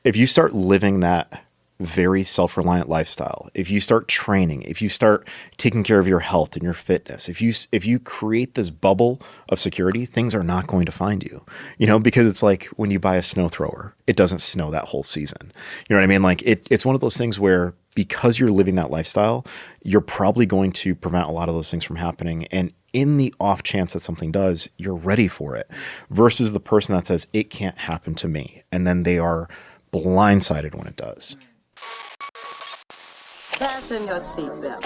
if you start living that very self-reliant lifestyle, if you start training, if you start taking care of your health and your fitness, if you create this bubble of security, things are not going to find you, because it's like when you buy a snow thrower, it doesn't snow that whole season. You know what I mean? Like it's one of those things where because you're living that lifestyle, you're probably going to prevent a lot of those things from happening. And in the off chance that something does, you're ready for it versus the person that says it can't happen to me. And then they are blindsided when it does. Fasten your seatbelt.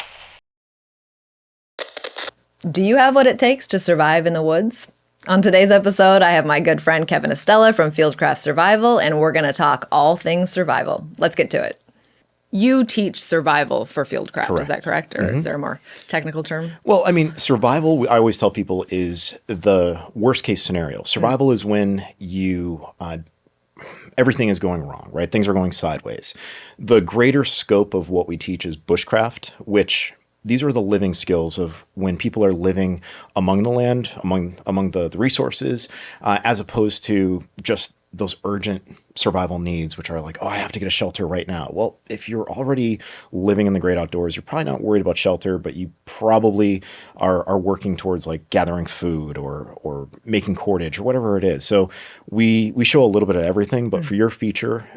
Do you have what it takes to survive in the woods? On today's episode, I have my good friend Kevin Estela from Fieldcraft Survival, and we're going to talk all things survival. Let's get to it. You teach survival for Fieldcraft, Correct. Is that correct? Or is there a more technical term? Well, I mean, survival, I always tell people, is the worst case scenario. Survival is when everything is going wrong, right? Things are going sideways. The greater scope of what we teach is bushcraft, which these are the living skills of when people are living among the land, among the resources, as opposed to just those urgent survival needs, which are like, oh, I have to get a shelter right now. Well, if you're already living in the great outdoors, you're probably not worried about shelter, but you probably are working towards like gathering food or making cordage or whatever it is. So we show a little bit of everything, but for your feature,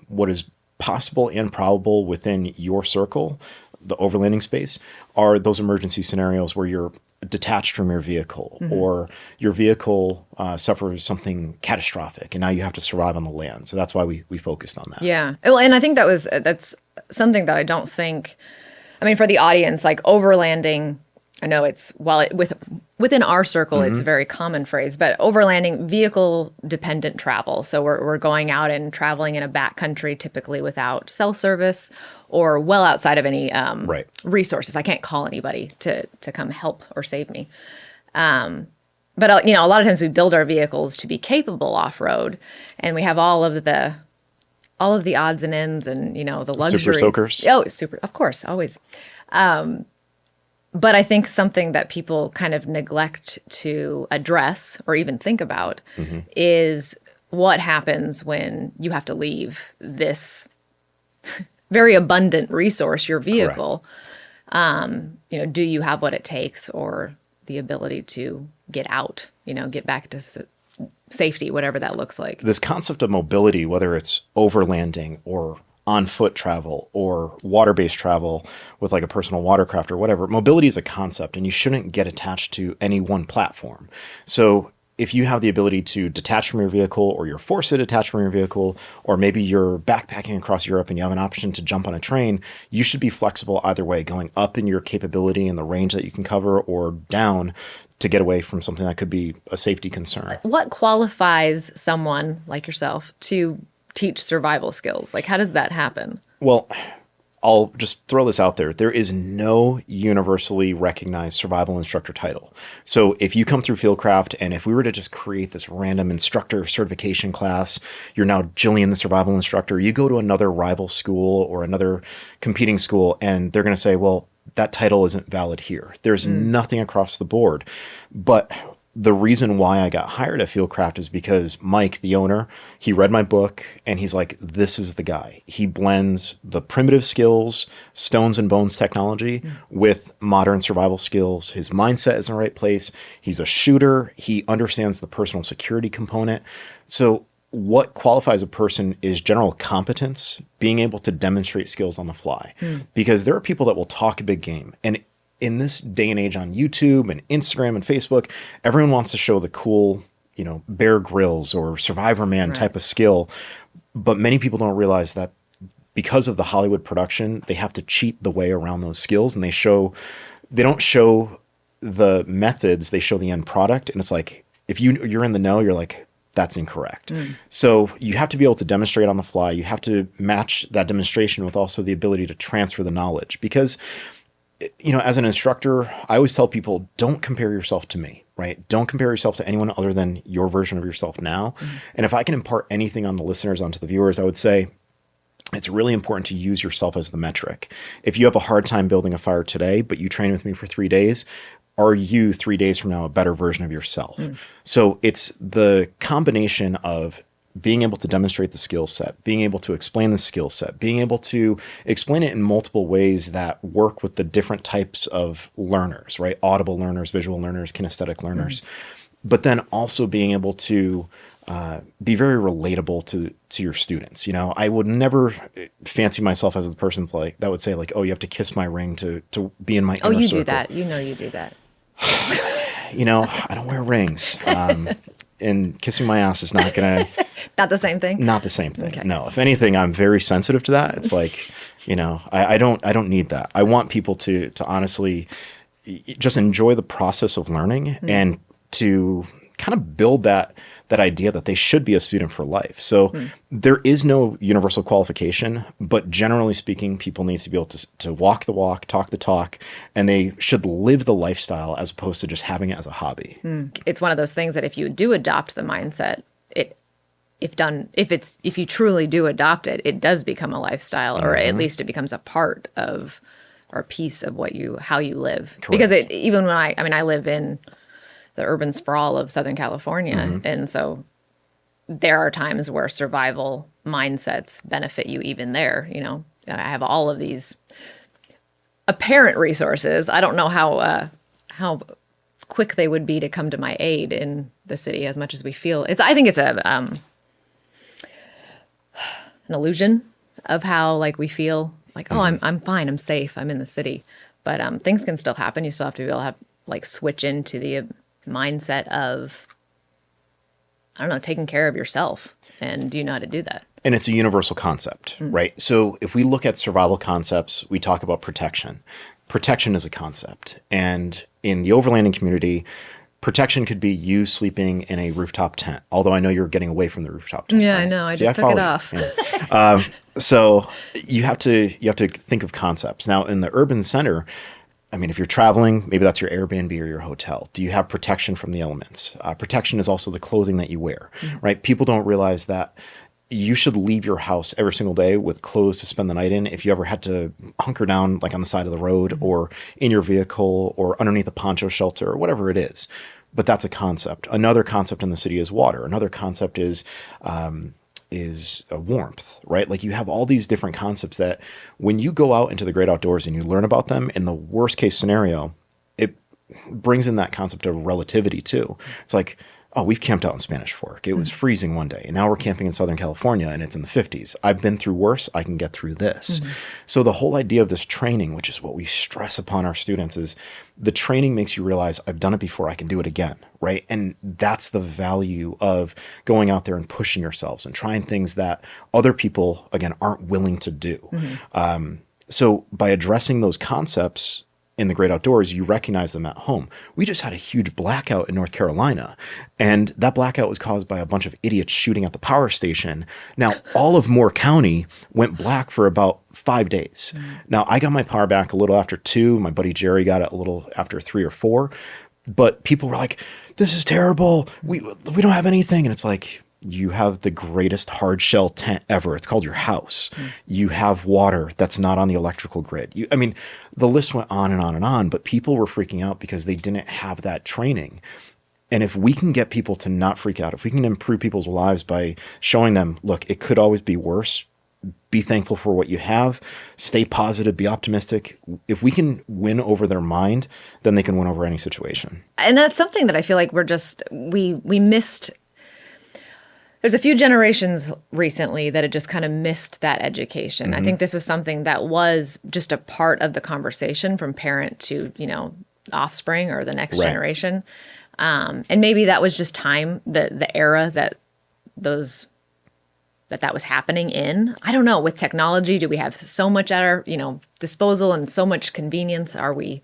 what is possible and probable within your circle, the overlanding space, are those emergency scenarios where you're detached from your vehicle or your vehicle suffers something catastrophic and now you have to survive on the land. So that's why we focused on that. Yeah. Well, and I think that's something that I don't think, I mean, for the audience, like overlanding, I know it's, within our circle, it's a very common phrase, but overlanding, vehicle dependent travel. So we're going out and traveling in a backcountry, typically without cell service or well outside of any resources. I can't call anybody to come help or save me. But a lot of times we build our vehicles to be capable off-road, and we have all of the odds and ends and, the luxuries. Super soakers. Oh, super. Of course, always. But I think something that people kind of neglect to address or even think about is what happens when you have to leave this very abundant resource, your vehicle. Do you have what it takes or the ability to get out, get back to safety, whatever that looks like? This concept of mobility, whether it's overlanding or on foot travel or water-based travel with like a personal watercraft or whatever, mobility is a concept and you shouldn't get attached to any one platform. So if you have the ability to detach from your vehicle or you're forced to detach from your vehicle, or maybe you're backpacking across Europe and you have an option to jump on a train, you should be flexible either way, going up in your capability and the range that you can cover or down to get away from something that could be a safety concern. What qualifies someone like yourself to teach survival skills? Like, how does that happen? Well, I'll just throw this out there. There is no universally recognized survival instructor title. So if you come through Fieldcraft and if we were to just create this random instructor certification class, you're now Jillian the survival instructor, you go to another rival school or another competing school and they're going to say, well, that title isn't valid here. There's nothing across the board. But the reason why I got hired at Fieldcraft is because Mike, the owner, he read my book and he's like, this is the guy. He blends the primitive skills, stones and bones technology with modern survival skills. His mindset is in the right place. He's a shooter. He understands the personal security component. So what qualifies a person is general competence, being able to demonstrate skills on the fly. Because there are people that will talk a big game. And in this day and age on YouTube and Instagram and Facebook, everyone wants to show the cool, Bear Grylls or Survivor Man type of skill. But many people don't realize that because of the Hollywood production, they have to cheat the way around those skills. And they don't show the methods, they show the end product. And it's like, if you're in the know, you're like, that's incorrect. So you have to be able to demonstrate on the fly. You have to match that demonstration with also the ability to transfer the knowledge. Because as an instructor, I always tell people, don't compare yourself to me, right? Don't compare yourself to anyone other than your version of yourself now. And if I can impart anything on the listeners, onto the viewers, I would say it's really important to use yourself as the metric. If you have a hard time building a fire today, but you train with me for 3 days, are you 3 days from now a better version of yourself? So it's the combination of being able to demonstrate the skill set, being able to explain the skill set, being able to explain it in multiple ways that work with the different types of learners, right? Audible learners, visual learners, kinesthetic learners, but then also being able to be very relatable to your students. You know, I would never fancy myself as the person's like that would say like, oh, you have to kiss my ring to be in my inner you circle. do that. You know, you do that. You know, I don't wear rings. And kissing my ass is not going to... Not the same thing? Not the same thing. Okay. No. If anything, I'm very sensitive to that. It's like, you know, I don't need that. I want people to honestly just enjoy the process of learning and to kind of build that idea that they should be a student for life. So there is no universal qualification, but generally speaking, people need to be able to walk the walk, talk the talk, and they should live the lifestyle as opposed to just having it as a hobby. It's one of those things that if you do adopt the mindset, if you truly do adopt it, it does become a lifestyle, or at least it becomes a part of or a piece of how you live. Correct. Because even when I live in the urban sprawl of Southern California. And so there are times where survival mindsets benefit you even there. You know, I have all of these apparent resources. I don't know how quick they would be to come to my aid in the city as much as we feel. I think it's an illusion of how like we feel like, oh, I'm fine. I'm safe. I'm in the city. But things can still happen. You still have to be able to have like switch into the mindset of, I don't know, taking care of yourself. And do you know how to do that? And it's a universal concept, right? So if we look at survival concepts, we talk about protection. Protection is a concept. And in the overlanding community, protection could be you sleeping in a rooftop tent. Although I know you're getting away from the rooftop tent. Yeah, right? I know. I See, just took it follow off. you. Yeah. So you have to think of concepts. Now in the urban center, I mean, if you're traveling, maybe that's your Airbnb or your hotel. Do you have protection from the elements? Protection is also the clothing that you wear, right? People don't realize that you should leave your house every single day with clothes to spend the night in. If you ever had to hunker down like on the side of the road or in your vehicle or underneath a poncho shelter or whatever it is. But that's a concept. Another concept in the city is water. Another concept is a warmth, right? Like you have all these different concepts that when you go out into the great outdoors and you learn about them, in the worst case scenario, it brings in that concept of relativity too. It's like, oh, we've camped out in Spanish Fork. It was freezing one day, and now we're camping in Southern California and it's in the 50s. I've been through worse. I can get through this. So the whole idea of this training, which is what we stress upon our students, is the training makes you realize I've done it before. I can do it again, right? And that's the value of going out there and pushing yourselves and trying things that other people, again, aren't willing to do. So by addressing those concepts in the great outdoors, you recognize them at home. We just had a huge blackout in North Carolina, and that blackout was caused by a bunch of idiots shooting at the power station. Now, all of Moore County went black for about 5 days. Now, I got my power back a little after 2. My buddy Jerry got it a little after 3 or 4. But people were like, this is terrible. We don't have anything. And it's like, you have the greatest hard shell tent ever. It's called your house. You have water that's not on the electrical grid. I mean, the list went on and on and on, but people were freaking out because they didn't have that training. And if we can get people to not freak out, if we can improve people's lives by showing them, look, it could always be worse. Be thankful for what you have. Stay positive. Be optimistic. If we can win over their mind, then they can win over any situation. And that's something that I feel like we missed. There's a few generations recently that had just kind of missed that education. I think this was something that was just a part of the conversation from parent to, offspring or the next generation. And maybe that was just time, the era that that was happening in. I don't know. With technology, do we have so much at our, disposal and so much convenience? Are we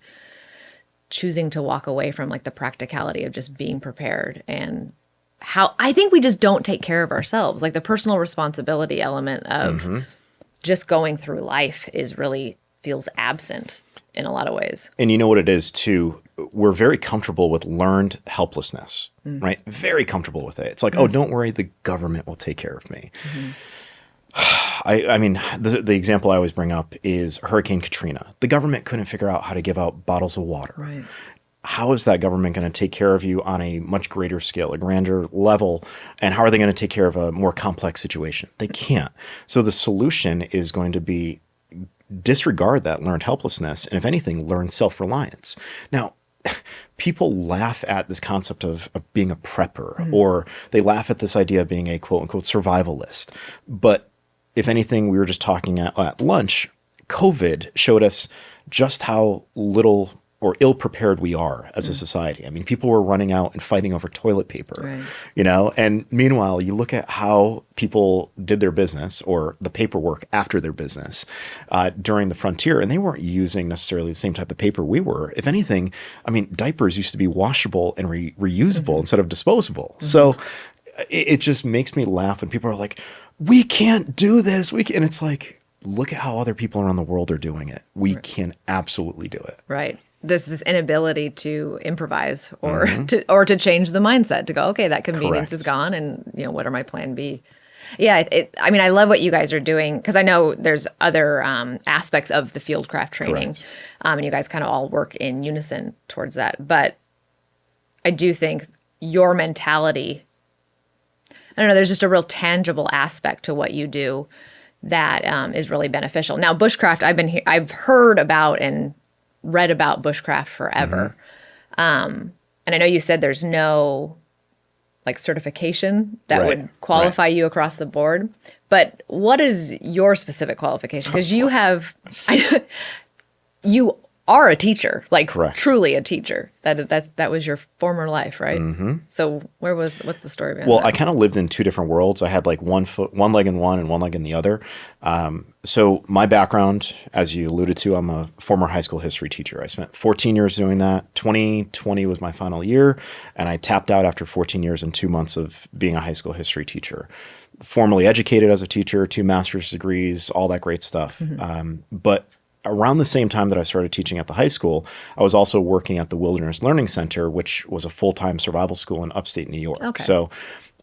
choosing to walk away from like the practicality of just being prepared? And how I think we just don't take care of ourselves. Like the personal responsibility element of just going through life feels absent in a lot of ways. And you know what it is too? We're very comfortable with learned helplessness, right? Very comfortable with it. It's like, oh, don't worry, the government will take care of me. I mean, the example I always bring up is Hurricane Katrina. The government couldn't figure out how to give out bottles of water. Right. how is that government going to take care of you on a much greater scale, a grander level? And how are they going to take care of a more complex situation? They can't. So the solution is going to be disregard that learned helplessness. And if anything, learn self-reliance. Now, people laugh at this concept of being a prepper, or they laugh at this idea of being a quote unquote survivalist. But if anything, we were just talking at lunch, COVID showed us just how little or ill-prepared we are as a society. I mean, people were running out and fighting over toilet paper, Right. and meanwhile, you look at how people did their business or the paperwork after their business during the frontier, and they weren't using necessarily the same type of paper we were. If anything, I mean, diapers used to be washable and reusable instead of disposable. So it just makes me laugh when people are like, we can't do this. And it's like, look at how other people around the world are doing it. We can absolutely do it. Right. This inability to improvise or to change the mindset, to go, okay, that convenience is gone, and what are my plan B? Yeah, I mean, I love what you guys are doing, because I know there's other aspects of the Fieldcraft training, and you guys kind of all work in unison towards that. But I do think your mentality, I don't know, there's just a real tangible aspect to what you do that is really beneficial. Now, bushcraft, I've heard about and read about bushcraft forever. And I know you said there's no like certification that would qualify you across the board. But what is your specific qualification? Because you you are a teacher, like truly a teacher. That was your former life, right? So what's the story behind that? I kind of lived in two different worlds. I had like one leg in one and one leg in the other. So my background, as you alluded to, I'm a former high school history teacher. I spent 14 years doing that. 2020 was my final year, and I tapped out after 14 years and 2 months of being a high school history teacher. Formally educated as a teacher, 2 master's degrees, all that great stuff. But around the same time that I started teaching at the high school, I was also working at the Wilderness Learning Center, which was a full-time survival school in upstate New York. Okay. So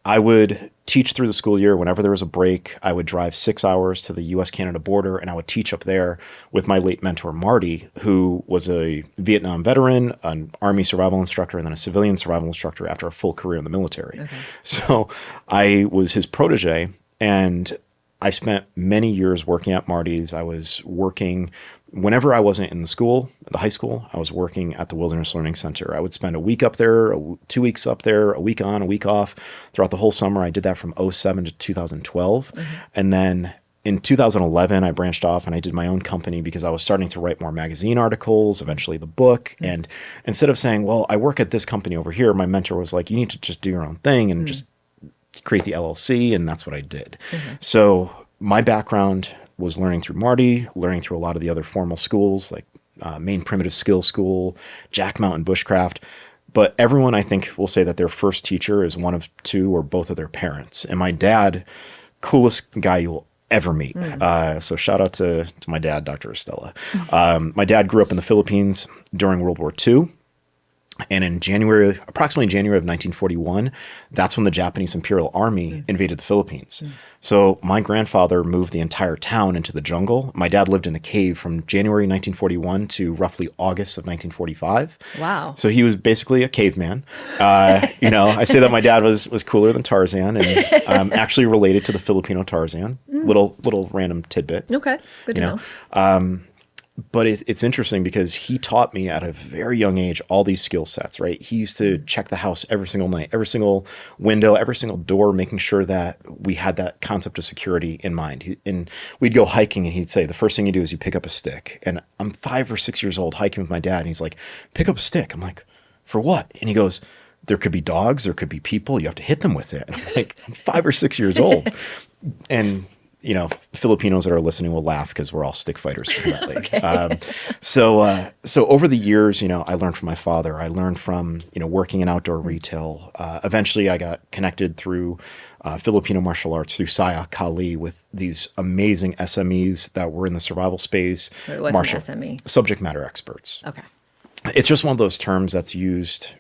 I would teach through the school year. Whenever there was a break, I would drive 6 hours to the U.S.-Canada border, and I would teach up there with my late mentor, Marty, who was a Vietnam veteran, an Army survival instructor, and then a civilian survival instructor after a full career in the military. Okay. So I was his protege, and I spent many years working at Marty's. I was working, whenever I wasn't in the high school, I was working at the Wilderness Learning Center. I would spend a week up there, 2 weeks up there, a week on, a week off throughout the whole summer. I did that from 2007 to 2012. And then in 2011, I branched off and I did my own company because I was starting to write more magazine articles, eventually the book. And instead of saying, well, I work at this company over here, my mentor was like, you need to just do your own thing and just create the LLC, and that's what I did. So my background was learning through Marty, learning through a lot of the other formal schools like Maine Primitive Skills School, Jack Mountain Bushcraft. But everyone, I think, will say that their first teacher is one of two or both of their parents. And my dad, coolest guy you'll ever meet. So shout out to my dad, Dr. Estela. My dad grew up in the Philippines during World War II. And in approximately January of 1941, that's when the Japanese Imperial Army invaded the Philippines. So my grandfather moved the entire town into the jungle. My dad lived in a cave from January 1941 to roughly August of 1945. Wow. So he was basically a caveman. I say that my dad was cooler than Tarzan, and actually related to the Filipino Tarzan. Little random tidbit. Okay, good to know. But it's interesting because he taught me at a very young age all these skill sets, right? He used to check the house every single night, every single window, every single door, making sure that we had that concept of security in mind. And we'd go hiking and he'd say, the first thing you do is you pick up a stick. And I'm 5 or 6 years old hiking with my dad. And he's like, pick up a stick. I'm like, for what? And he goes, there could be dogs, there could be people. You have to hit them with it. And I'm like, I'm 5 or 6 years old. And Filipinos that are listening will laugh because we're all stick fighters. Okay. So over the years, I learned from my father. I learned from, working in outdoor retail. Eventually, I got connected through Filipino martial arts, through Saya Kali, with these amazing SMEs that were in the survival space. Wait, what's an SME? Subject matter experts. Okay. It's just one of those terms that's used,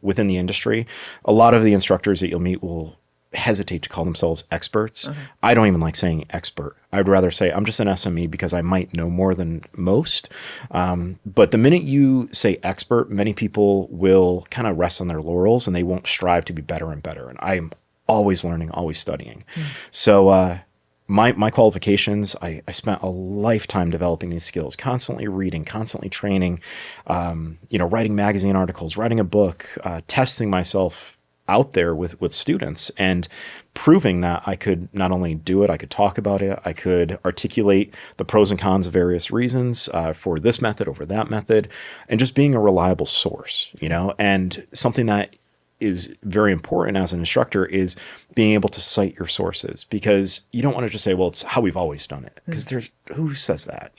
within the industry. A lot of the instructors that you'll meet will hesitate to call themselves experts. I don't even like saying expert. I'd rather say I'm just an SME because I might know more than most. But the minute you say expert, many people will kind of rest on their laurels and they won't strive to be better and better. And I'm always learning, always studying. So my qualifications, I spent a lifetime developing these skills, constantly reading, constantly training, writing magazine articles, writing a book, testing myself out there with students and proving that I could not only do it, I could talk about it, I could articulate the pros and cons of various reasons for this method over that method, and just being a reliable source, and something that is very important as an instructor is being able to cite your sources, because you don't want to just say, well, it's how we've always done it, because who says that,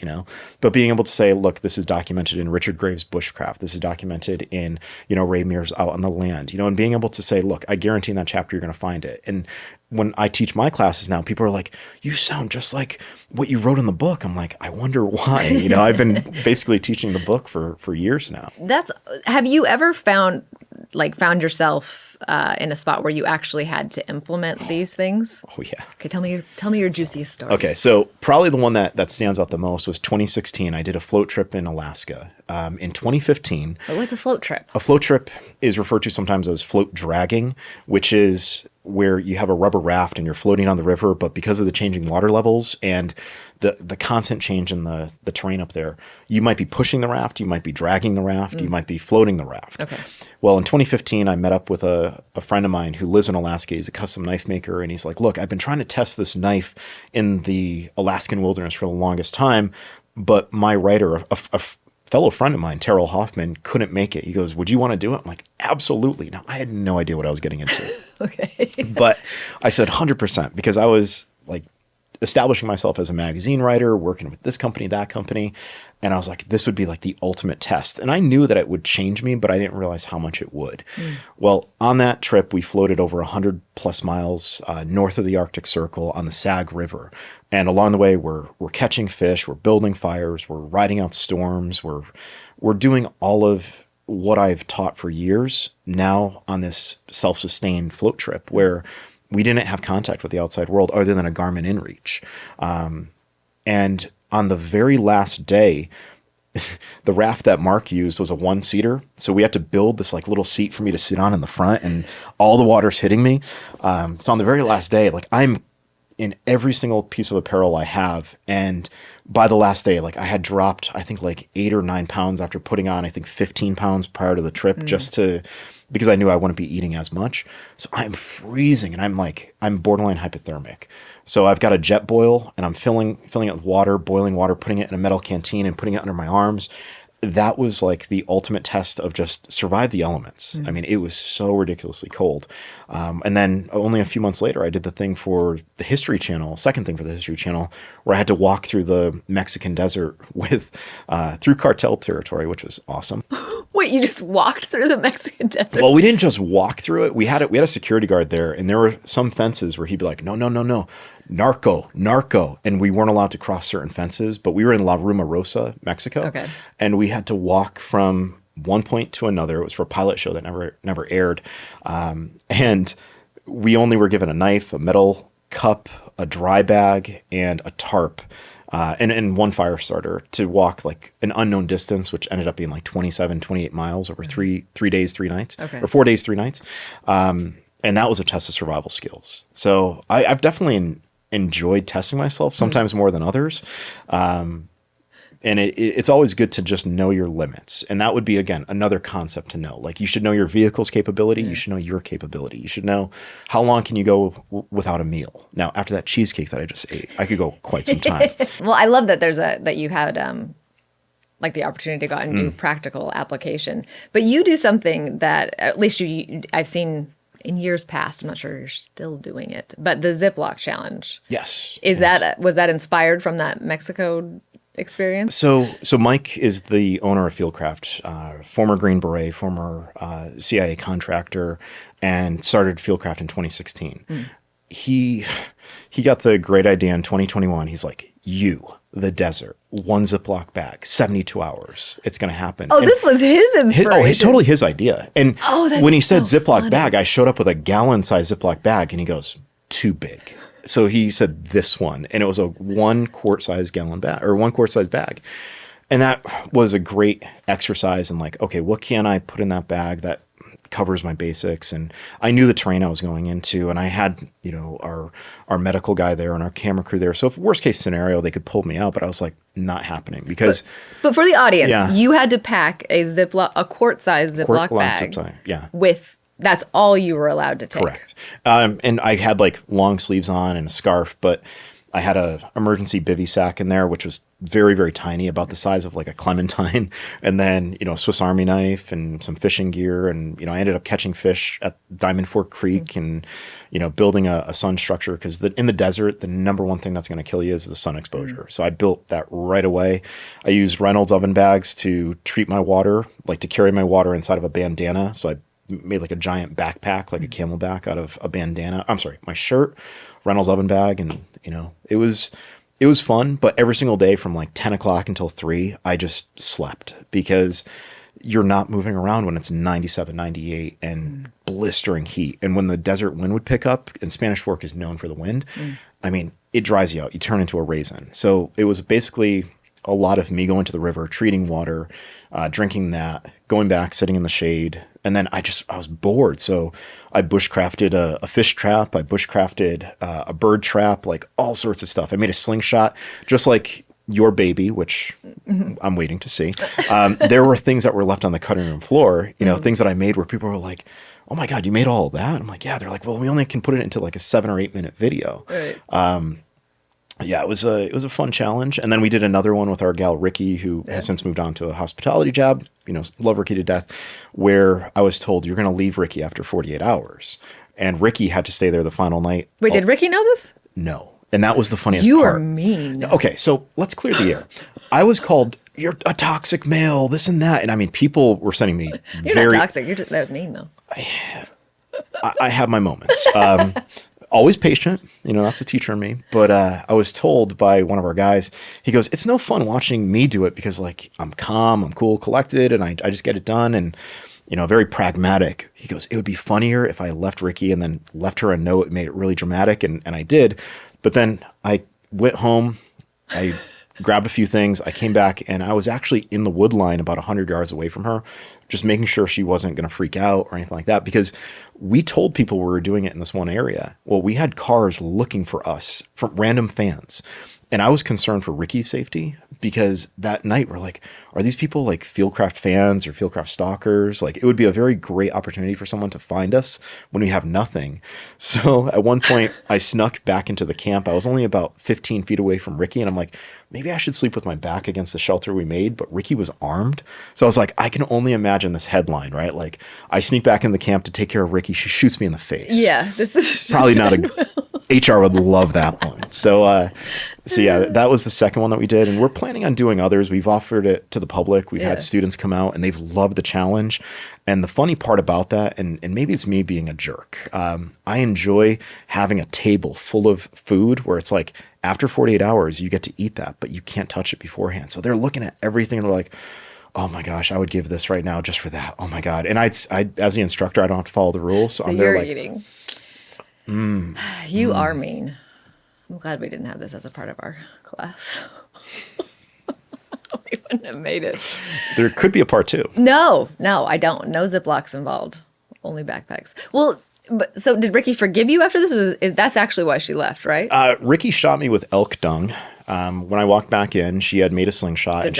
but being able to say, look, this is documented in Richard Graves' Bushcraft. This is documented in, Ray Mears' Out on the Land, and being able to say, look, I guarantee in that chapter you're going to find it. And when I teach my classes now, people are like, you sound just like what you wrote in the book. I'm like, I wonder why. I've been basically teaching the book for years now. Have you ever found yourself in a spot where you actually had to implement these things? Oh yeah. Okay, tell me your juiciest story. Okay, so probably the one that stands out the most was 2016. I did a float trip in Alaska. In 2015. What's a float trip? A float trip is referred to sometimes as float dragging, which is where you have a rubber raft and you're floating on the river, but because of the changing water levels and the constant change in the terrain up there, you might be pushing the raft, you might be dragging the raft, you might be floating the raft. Okay. Well, in 2015, I met up with a friend of mine who lives in Alaska. He's a custom knife maker, and he's like, look, I've been trying to test this knife in the Alaskan wilderness for the longest time, but my writer, a fellow friend of mine, Terrell Hoffman, couldn't make it. He goes, would you want to do it? I'm like, absolutely. Now, I had no idea what I was getting into. Okay. But I said 100% because I was like establishing myself as a magazine writer, working with this company, that company. And I was like, this would be like the ultimate test. And I knew that it would change me, but I didn't realize how much it would. Well, on that trip, we floated over 100 plus miles north of the Arctic Circle on the Sag River. And along the way, we're catching fish, we're building fires, we're riding out storms, we're doing all of what I've taught for years now on this self-sustained float trip where we didn't have contact with the outside world other than a Garmin inReach. And on the very last day, the raft that Mark used was a one-seater. So we had to build this like little seat for me to sit on in the front, and all the water's hitting me. So on the very last day, like I'm in every single piece of apparel I have. And by the last day, like I had dropped, I think like 8 or 9 pounds after putting on, I think 15 pounds prior to the trip because I knew I wouldn't be eating as much. So I'm freezing and I'm borderline hypothermic. So I've got a jet boil and I'm filling it with water, boiling water, putting it in a metal canteen and putting it under my arms. That was like the ultimate test of just survive the elements. I mean, it was so ridiculously cold. And then only a few months later, I did the thing for the History Channel, second thing for the History Channel, where I had to walk through the Mexican desert through cartel territory, which was awesome. Wait, you just walked through the Mexican desert? Well, we didn't just walk through it. We had a security guard there, and there were some fences where he'd be like, no, narco. And we weren't allowed to cross certain fences, but we were in La Rumarosa, Mexico. Okay. And we had to walk from one point to another. It was for a pilot show that never aired. And we only were given a knife, a metal cup, a dry bag, and a tarp. And one fire starter to walk like an unknown distance, which ended up being like 28 miles over three days, 3 nights, or 4 days, 3 nights. And that was a test of survival skills. So I've definitely enjoyed testing myself, sometimes more than others. And it's always good to just know your limits. And that would be, again, another concept to know. Like you should know your vehicle's capability. You should know your capability. You should know how long can you go without a meal. Now, after that cheesecake that I just ate, I could go quite some time. Well, I love that that you had like the opportunity to go out and do practical application. But you do something that at least I've seen in years past. I'm not sure you're still doing it, but the Ziploc challenge. Yes. Was that inspired from that Mexico experience? So Mike is the owner of Fieldcraft, former Green Beret, former CIA contractor, and started Fieldcraft in 2016. He got the great idea in 2021. He's like, the desert, one Ziploc bag, 72 hours. It's going to happen. Oh, this was his inspiration. Totally his idea. And that's when he said so Ziploc funny. bag, I showed up with a gallon-sized Ziploc bag, and he goes, too big. So he said this one, and it was a 1 quart-sized gallon bag, or 1 quart-sized bag. And that was a great exercise in like, okay, what can I put in that bag that covers my basics? And I knew the terrain I was going into, and I had, our medical guy there and our camera crew there. So if worst case scenario, they could pull me out, but I was like, not happening because. But for the audience, Yeah. you had to pack a quart-sized Ziploc bag Yeah. with, that's all you were allowed to take. Correct. And I had like long sleeves on and a scarf, but I had a emergency bivy sack in there, which was very, very tiny, about the size of like a clementine. And then, a Swiss Army knife and some fishing gear. And, I ended up catching fish at Diamond Fork Creek and, building a sun structure, because in the desert, the number one thing that's going to kill you is the sun exposure. So I built that right away. I used Reynolds oven bags to treat my water, like to carry my water inside of a bandana. So I made like a giant backpack, like a camelback out of a bandana. I'm sorry, my shirt, Reynolds oven bag. And, it was fun, but every single day from like 10 o'clock until 3, I just slept, because you're not moving around when it's 97, 98 and blistering heat. And when the desert wind would pick up, and Spanish Fork is known for the wind, I mean, it dries you out. You turn into a raisin. So it was basically a lot of me going to the river, treating water, drinking that, going back, sitting in the shade. And then I was bored. So I bushcrafted a fish trap. I bushcrafted a bird trap, like all sorts of stuff. I made a slingshot, just like your baby, which I'm waiting to see. There were things that were left on the cutting room floor, things that I made where people were like, oh my God, you made all of that? I'm like, yeah. They're like, well, we only can put it into like a 7 or 8 minute video. Right. Yeah, it was a fun challenge. And then we did another one with our gal Ricky, who has since moved on to a hospitality job. Love Ricky to death, where I was told you're going to leave Ricky after 48 hours. And Ricky had to stay there the final night. Wait, did Ricky know this? No. And that was the funniest You part. are mean. Okay, so let's clear the air. I was called, you're a toxic male, this and that. And I mean, people were sending me You're not toxic. That was mean, though. I have my moments. Always patient, that's a teacher in me. But I was told by one of our guys, he goes, it's no fun watching me do it, because like I'm calm, I'm cool, collected, and I just get it done, and very pragmatic. He goes, it would be funnier if I left Ricky and then left her a note and made it really dramatic, and I did. But then I went home, I grabbed a few things, I came back, and I was actually in the wood line about 100 yards away from her, just making sure she wasn't going to freak out or anything like that, because we told people we were doing it in this one area. Well, we had cars looking for us from random fans. And I was concerned for Ricky's safety, because that night we're like, are these people like Fieldcraft fans or Fieldcraft stalkers? Like, it would be a very great opportunity for someone to find us when we have nothing. So at one point I snuck back into the camp. I was only about 15 feet away from Ricky, and I'm like, maybe I should sleep with my back against the shelter we made, but Ricky was armed. So I was like, I can only imagine this headline, right? Like, I sneak back in the camp to take care of Ricky. She shoots me in the face. Yeah, this is Probably not HR would love that one. So yeah, that was the second one that we did. And we're planning on doing others. We've offered it to the public. We've had students come out, and they've loved the challenge. And the funny part about that, and maybe it's me being a jerk, I enjoy having a table full of food where it's like, after 48 hours, you get to eat that, but you can't touch it beforehand. So they're looking at everything, and they're like, oh my gosh, I would give this right now just for that. Oh my God. And I as the instructor, I don't have to follow the rules. So I'm there like, eating. You are mean. I'm glad we didn't have this as a part of our class. We wouldn't have made it. There could be a part 2. No, I don't. No Ziplocs involved. Only backpacks. Well, so did Ricky forgive you after this? That's actually why she left, right? Ricky shot me with elk dung. When I walked back in, she had made a slingshot, and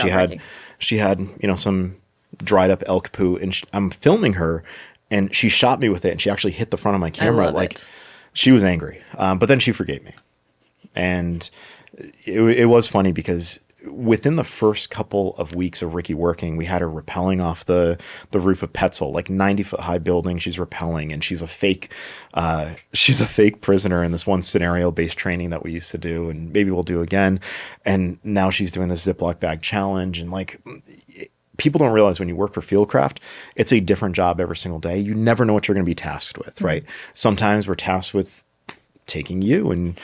she had some dried up elk poo, and I'm filming her, and she shot me with it, and she actually hit the front of my camera. She was angry, but then she forgave me, and it was funny, because within the first couple of weeks of Ricky working, we had her rappelling off the roof of Petzl, like 90-foot high building. She's rappelling, and she's a fake prisoner in this one scenario based training that we used to do, and maybe we'll do again. And now she's doing this Ziploc bag challenge, and like, people don't realize when you work for Fieldcraft, it's a different job every single day. You never know what you're going to be tasked with, right? Sometimes we're tasked with taking you and,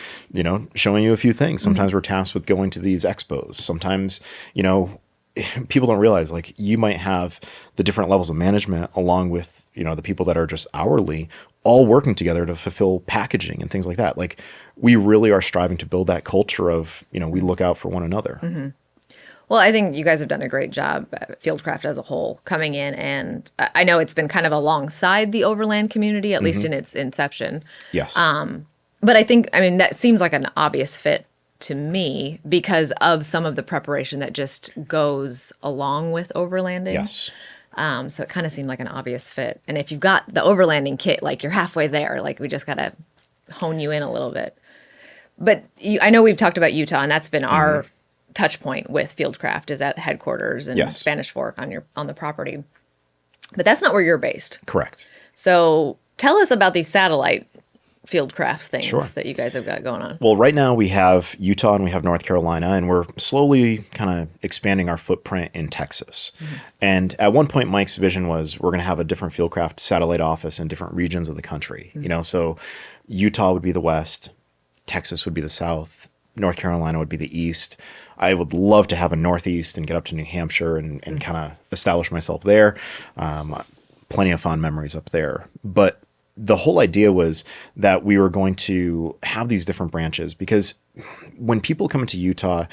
showing you a few things. Sometimes we're tasked with going to these expos. Sometimes, people don't realize like you might have the different levels of management along with, the people that are just hourly all working together to fulfill packaging and things like that. Like we really are striving to build that culture of, we look out for one another. Well, I think you guys have done a great job at Fieldcraft as a whole coming in. And I know it's been kind of alongside the overland community, at least in its inception. Yes. But I think, that seems like an obvious fit to me because of some of the preparation that just goes along with overlanding. Yes. So it kind of seemed like an obvious fit. And if you've got the overlanding kit, like you're halfway there, like we just got to hone you in a little bit. But I know we've talked about Utah, and that's been our touch point with Fieldcraft is at headquarters and Spanish Fork on the property. But that's not where you're based. Correct. So tell us about these satellite Fieldcraft things Sure. that you guys have got going on. Well, right now we have Utah and we have North Carolina, and we're slowly kind of expanding our footprint in Texas. And at one point, Mike's vision was we're going to have a different Fieldcraft satellite office in different regions of the country. So Utah would be the west, Texas would be the south, North Carolina would be the east. I would love to have a northeast and get up to New Hampshire and kind of establish myself there. Plenty of fond memories up there. But the whole idea was that we were going to have these different branches because when people come into Utah,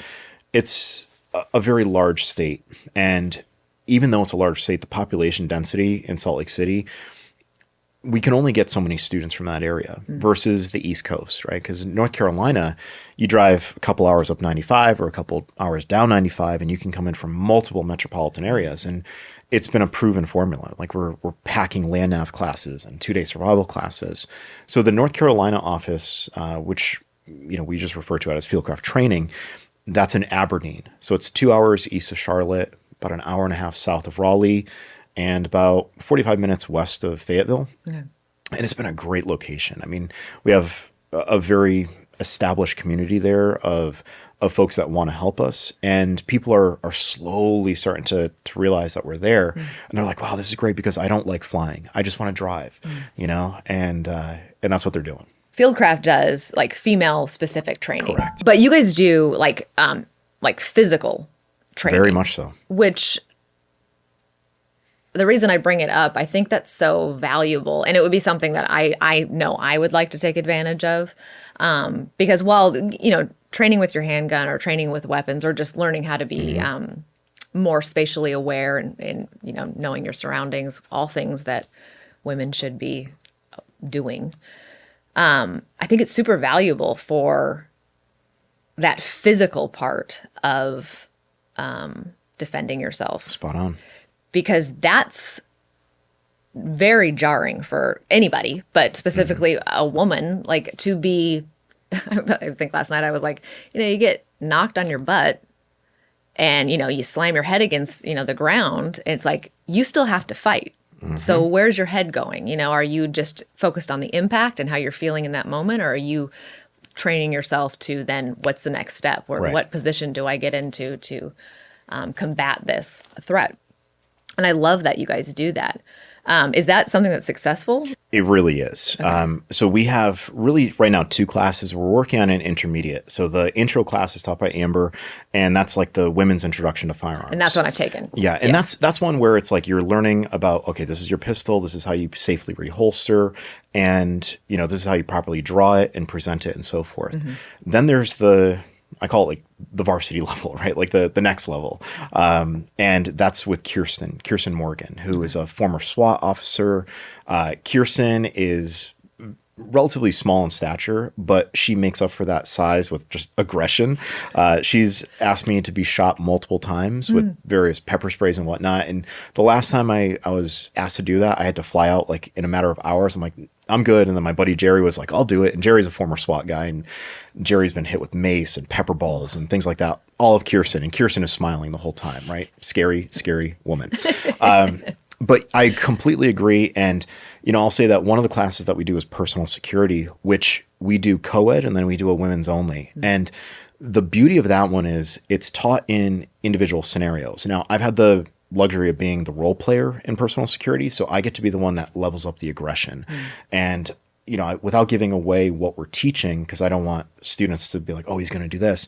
it's a very large state. And even though it's a large state, the population density in Salt Lake City, we can only get so many students from that area versus the East Coast, right? Because North Carolina, you drive a couple hours up 95 or a couple hours down 95, and you can come in from multiple metropolitan areas. And it's been a proven formula. Like we're packing land nav classes and 2-day survival classes. So the North Carolina office, which we just refer to it as Fieldcraft Training, that's in Aberdeen. So it's 2 hours east of Charlotte, about an hour and a half south of Raleigh, and about 45 minutes west of Fayetteville. Okay. And it's been a great location. We have a very established community there of folks that want to help us, and people are slowly starting to realize that we're there. And they're like, wow, this is great because I don't like flying. I just want to drive, and that's what they're doing. Fieldcraft does like female specific training. Correct. But you guys do like physical training. Very much so. Which the reason I bring it up, I think that's so valuable, and it would be something that I know I would like to take advantage of, because while training with your handgun or training with weapons or just learning how to be more spatially aware and knowing your surroundings, all things that women should be doing, I think it's super valuable for that physical part of defending yourself. Spot on. Because that's very jarring for anybody, but specifically a woman, like to be, I think last night I was like, you get knocked on your butt and, you slam your head against, the ground. And it's like, you still have to fight. So where's your head going? Are you just focused on the impact and how you're feeling in that moment? Or are you training yourself to then what's the next step? Or what position do I get into to combat this threat? And I love that you guys do that. Is that something that's successful? It really is. Okay. So we have really right now 2 classes. We're working on an intermediate. So the intro class is taught by Amber, and that's like the women's introduction to firearms. And that's what I've taken. Yeah, and that's one where it's like you're learning about, okay, this is your pistol, this is how you safely reholster, and this is how you properly draw it and present it and so forth. Then there's I call it like the varsity level, right? Like the next level. And that's with Kirsten Morgan, who is a former SWAT officer. Kirsten is relatively small in stature, but she makes up for that size with just aggression. She's asked me to be shot multiple times with various pepper sprays and whatnot. And the last time I was asked to do that, I had to fly out like in a matter of hours. I'm like, I'm good. And then my buddy Jerry was like, I'll do it. And Jerry's a former SWAT guy, and Jerry's been hit with mace and pepper balls and things like that. All of Kirsten, and Kirsten is smiling the whole time, right? Scary, scary woman. But I completely agree. And, I'll say that one of the classes that we do is personal security, which we do co-ed and then we do a women's only. And the beauty of that one is it's taught in individual scenarios. Now, I've had the luxury of being the role player in personal security, so I get to be the one that levels up the aggression. And without giving away what we're teaching, because I don't want students to be like, oh, he's going to do this.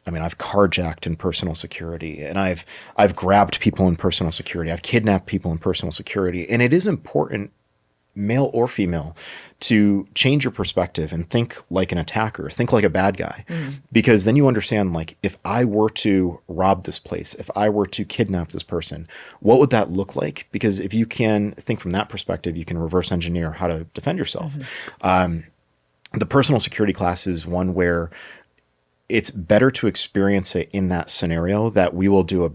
I mean, I've carjacked in personal security, and I've grabbed people in personal security. I've kidnapped people in personal security. And it is important, male or female, to change your perspective and think like an attacker, think like a bad guy, because then you understand, like, if I were to rob this place, if I were to kidnap this person, what would that look like? Because if you can think from that perspective, you can reverse engineer how to defend yourself. The personal security class is one where it's better to experience it in that scenario, that we will do a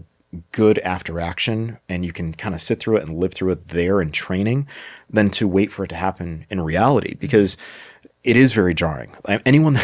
good after action and you can kind of sit through it and live through it there in training, than to wait for it to happen in reality, because it is very jarring. Anyone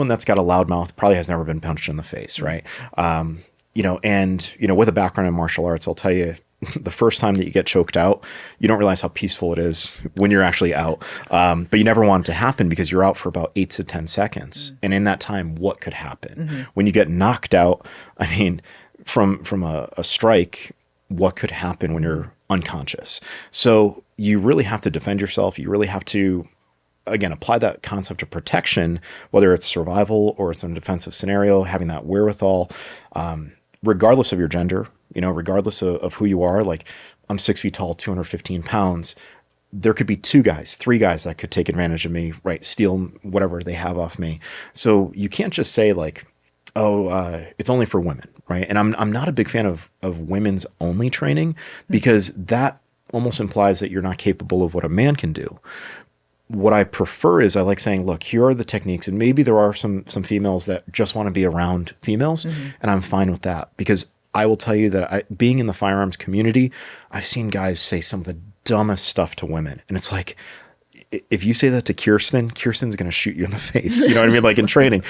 that's got a loud mouth probably has never been punched in the face, right? With a background in martial arts, I'll tell you, the first time that you get choked out, you don't realize how peaceful it is when you're actually out. But you never want it to happen, because you're out for about 8 to 10 seconds. And in that time, what could happen? When you get knocked out, I mean, from a strike, what could happen when you're unconscious? So you really have to defend yourself. You really have to, again, apply that concept of protection, whether it's survival or it's in a defensive scenario, having that wherewithal, regardless of your gender, regardless of who you are. Like, I'm 6 feet tall, 215 pounds. There could be 2 guys, 3 guys that could take advantage of me, right? Steal whatever they have off me. So you can't just say, like, it's only for women, right? And I'm not a big fan of women's only training, because that almost implies that you're not capable of what a man can do. What I prefer is, I like saying, look, here are the techniques, and maybe there are some females that just want to be around females, and I'm fine with that, because I will tell you that being in the firearms community, I've seen guys say some of the dumbest stuff to women, and it's like, if you say that to Kirsten's going to shoot you in the face. You know what I mean? Like, in training.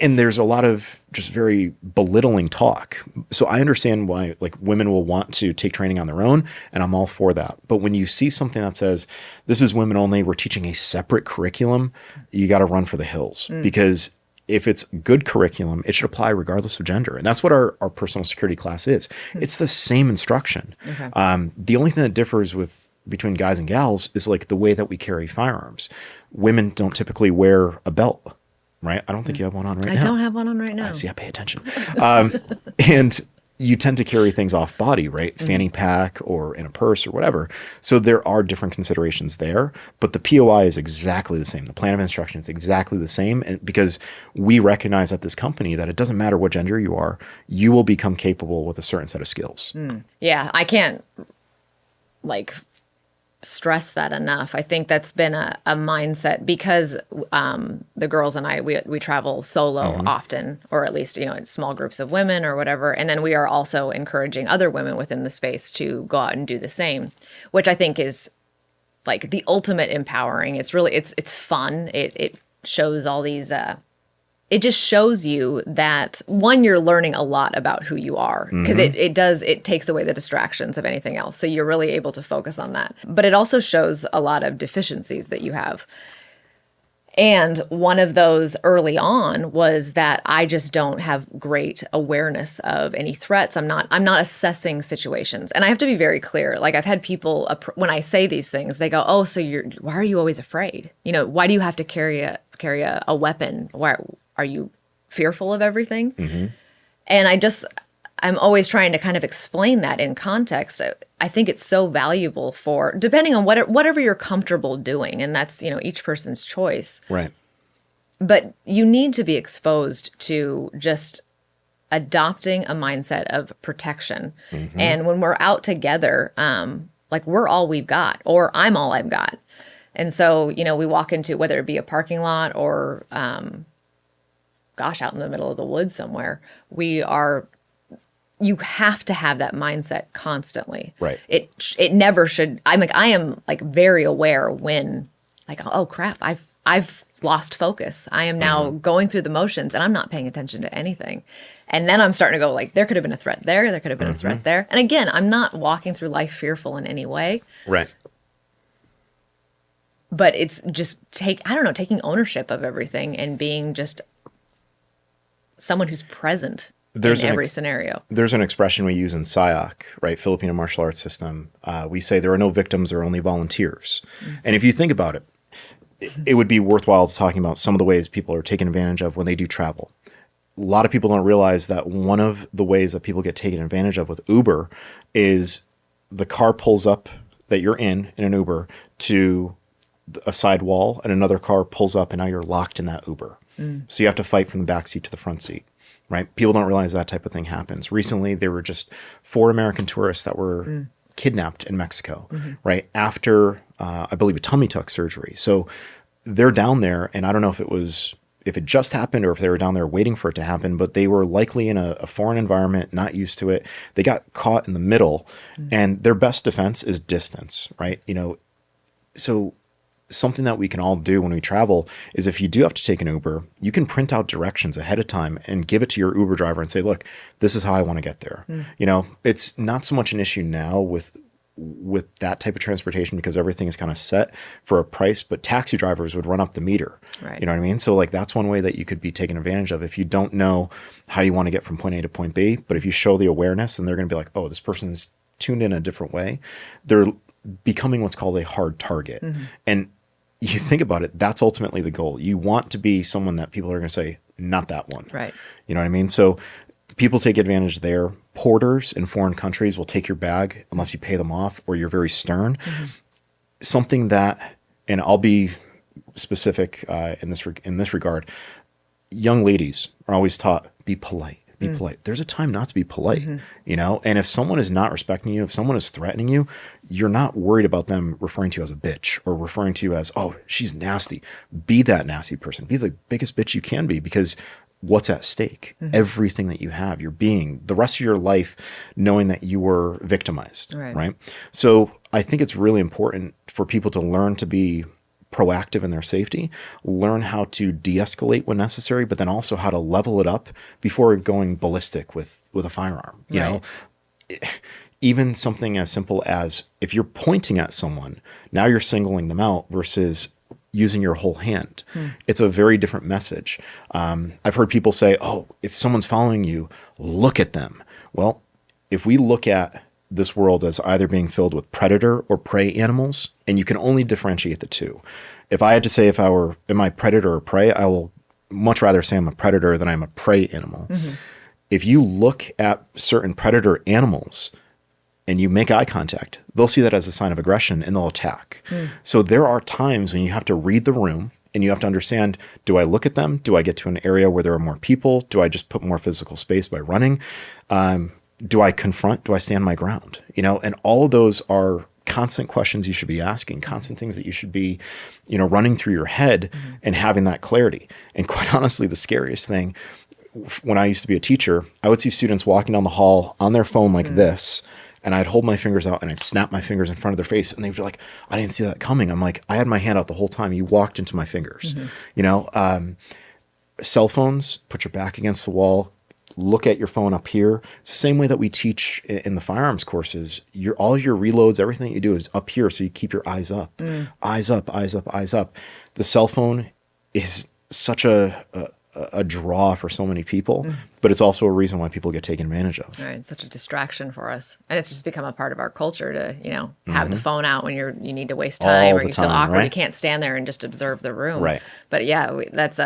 And there's a lot of just very belittling talk. So I understand why, like, women will want to take training on their own, and I'm all for that. But when you see something that says, this is women only, we're teaching a separate curriculum, you got to run for the hills. Because if it's good curriculum, it should apply regardless of gender. And that's what our personal security class is. It's the same instruction. Okay. The only thing that differs between guys and gals is, like, the way that we carry firearms. Women don't typically wear a belt. Right? I don't think you have one on right now. I don't have one on right now. See, I pay attention. And you tend to carry things off body, right? Fanny pack or in a purse or whatever. So there are different considerations there, but the POI is exactly the same. The plan of instruction is exactly the same, and because we recognize at this company that it doesn't matter what gender you are, you will become capable with a certain set of skills. Yeah, I can't, stress that enough. I think that's been a mindset, because the girls and I, we travel solo often, or at least, in small groups of women or whatever. And then we are also encouraging other women within the space to go out and do the same, which I think is, like, the ultimate empowering. It's really, it's fun. It shows all these, it just shows you that, one, you're learning a lot about who you are, because it takes away the distractions of anything else. So you're really able to focus on that. But it also shows a lot of deficiencies that you have. And one of those early on was that I just don't have great awareness of any threats. I'm not assessing situations. And I have to be very clear. Like, I've had people, when I say these things, they go, oh, so why are you always afraid? Why do you have to carry a weapon? Why are you fearful of everything? And I'm always trying to kind of explain that in context. I think it's so valuable for, depending on whatever you're comfortable doing, and that's, each person's choice. Right. But you need to be exposed to just adopting a mindset of protection. And when we're out together, we're all we've got, or I'm all I've got. And so, we walk into, whether it be a parking lot or, out in the middle of the woods somewhere, you have to have that mindset constantly. Right. It never should. I am very aware when, oh crap, I've lost focus. I am now going through the motions and I'm not paying attention to anything. And then I'm starting to go, there could have been a threat there. There could have been a threat there. And again, I'm not walking through life fearful in any way. Right. But it's just taking ownership of everything and being just someone who's present in every scenario. There's an expression we use in SIOC, right? Filipino martial arts system. We say there are no victims, there are only volunteers. And if you think about it, it would be worthwhile talking about some of the ways people are taken advantage of when they do travel. A lot of people don't realize that one of the ways that people get taken advantage of with Uber is the car pulls up that you're in an Uber to a side wall, and another car pulls up, and now you're locked in that Uber. So you have to fight from the back seat to the front seat, right? People don't realize that type of thing happens. Recently, there were just 4 American tourists that were kidnapped in Mexico, right? After, I believe, a tummy tuck surgery. So they're down there, and I don't know if it just happened or if they were down there waiting for it to happen, but they were likely in a foreign environment, not used to it. They got caught in the middle, and their best defense is distance, right? So something that we can all do when we travel is, if you do have to take an Uber, you can print out directions ahead of time and give it to your Uber driver and say, look, this is how I want to get there. It's not so much an issue now with that type of transportation because everything is kind of set for a price, but taxi drivers would run up the meter. Right. You know what I mean? So like, that's one way that you could be taken advantage of if you don't know how you want to get from point A to point B. But if you show the awareness, then they're going to be like, oh, this person is tuned in a different way. They're becoming what's called a hard target. And you think about it, that's ultimately the goal. You want to be someone that people are going to say, not that one. Right. You know what I mean? So people take advantage there. Porters in foreign countries will take your bag unless you pay them off or you're very stern. Something that, and I'll be specific in this regard, young ladies are always taught, be polite. Be polite. There's a time not to be polite, and if someone is not respecting you, if someone is threatening you, you're not worried about them referring to you as a bitch or referring to you as, oh, she's nasty. Be that nasty person. Be the biggest bitch you can be, because what's at stake? Everything that you have, you're being the rest of your life knowing that you were victimized, right? So I think it's really important for people to learn to be proactive in their safety, learn how to de-escalate when necessary, but then also how to level it up before going ballistic with a firearm. You know, even something as simple as, if you're pointing at someone, now you're singling them out versus using your whole hand. It's a very different message. I've heard people say, oh, if someone's following you, look at them. Well, if we look at this world as either being filled with predator or prey animals, and you can only differentiate the two. If I had to say am I predator or prey, I will much rather say I'm a predator than I'm a prey animal. If you look at certain predator animals and you make eye contact, they'll see that as a sign of aggression and they'll attack. So there are times when you have to read the room and you have to understand, do I look at them? Do I get to an area where there are more people? Do I just put more physical space by running? Do I confront? Do I stand my ground? And all of those are constant questions you should be asking, constant things that you should be, running through your head and having that clarity. And quite honestly, the scariest thing, when I used to be a teacher, I would see students walking down the hall on their phone like this, and I'd hold my fingers out and I'd snap my fingers in front of their face, and they'd be like, I didn't see that coming. I'm like, I had my hand out the whole time. You walked into my fingers. Cell phones, put your back against the wall, look at your phone up here. It's the same way that we teach in the firearms courses. All your reloads, everything that you do is up here, so you keep your eyes up. Eyes up, eyes up, eyes up. The cell phone is such a draw for so many people, but it's also a reason why people get taken advantage of. Right, it's such a distraction for us, and it's just become a part of our culture to have the phone out when you need to waste time All or the you feel time, awkward. right? You can't stand there and just observe the room. Right. But yeah, that's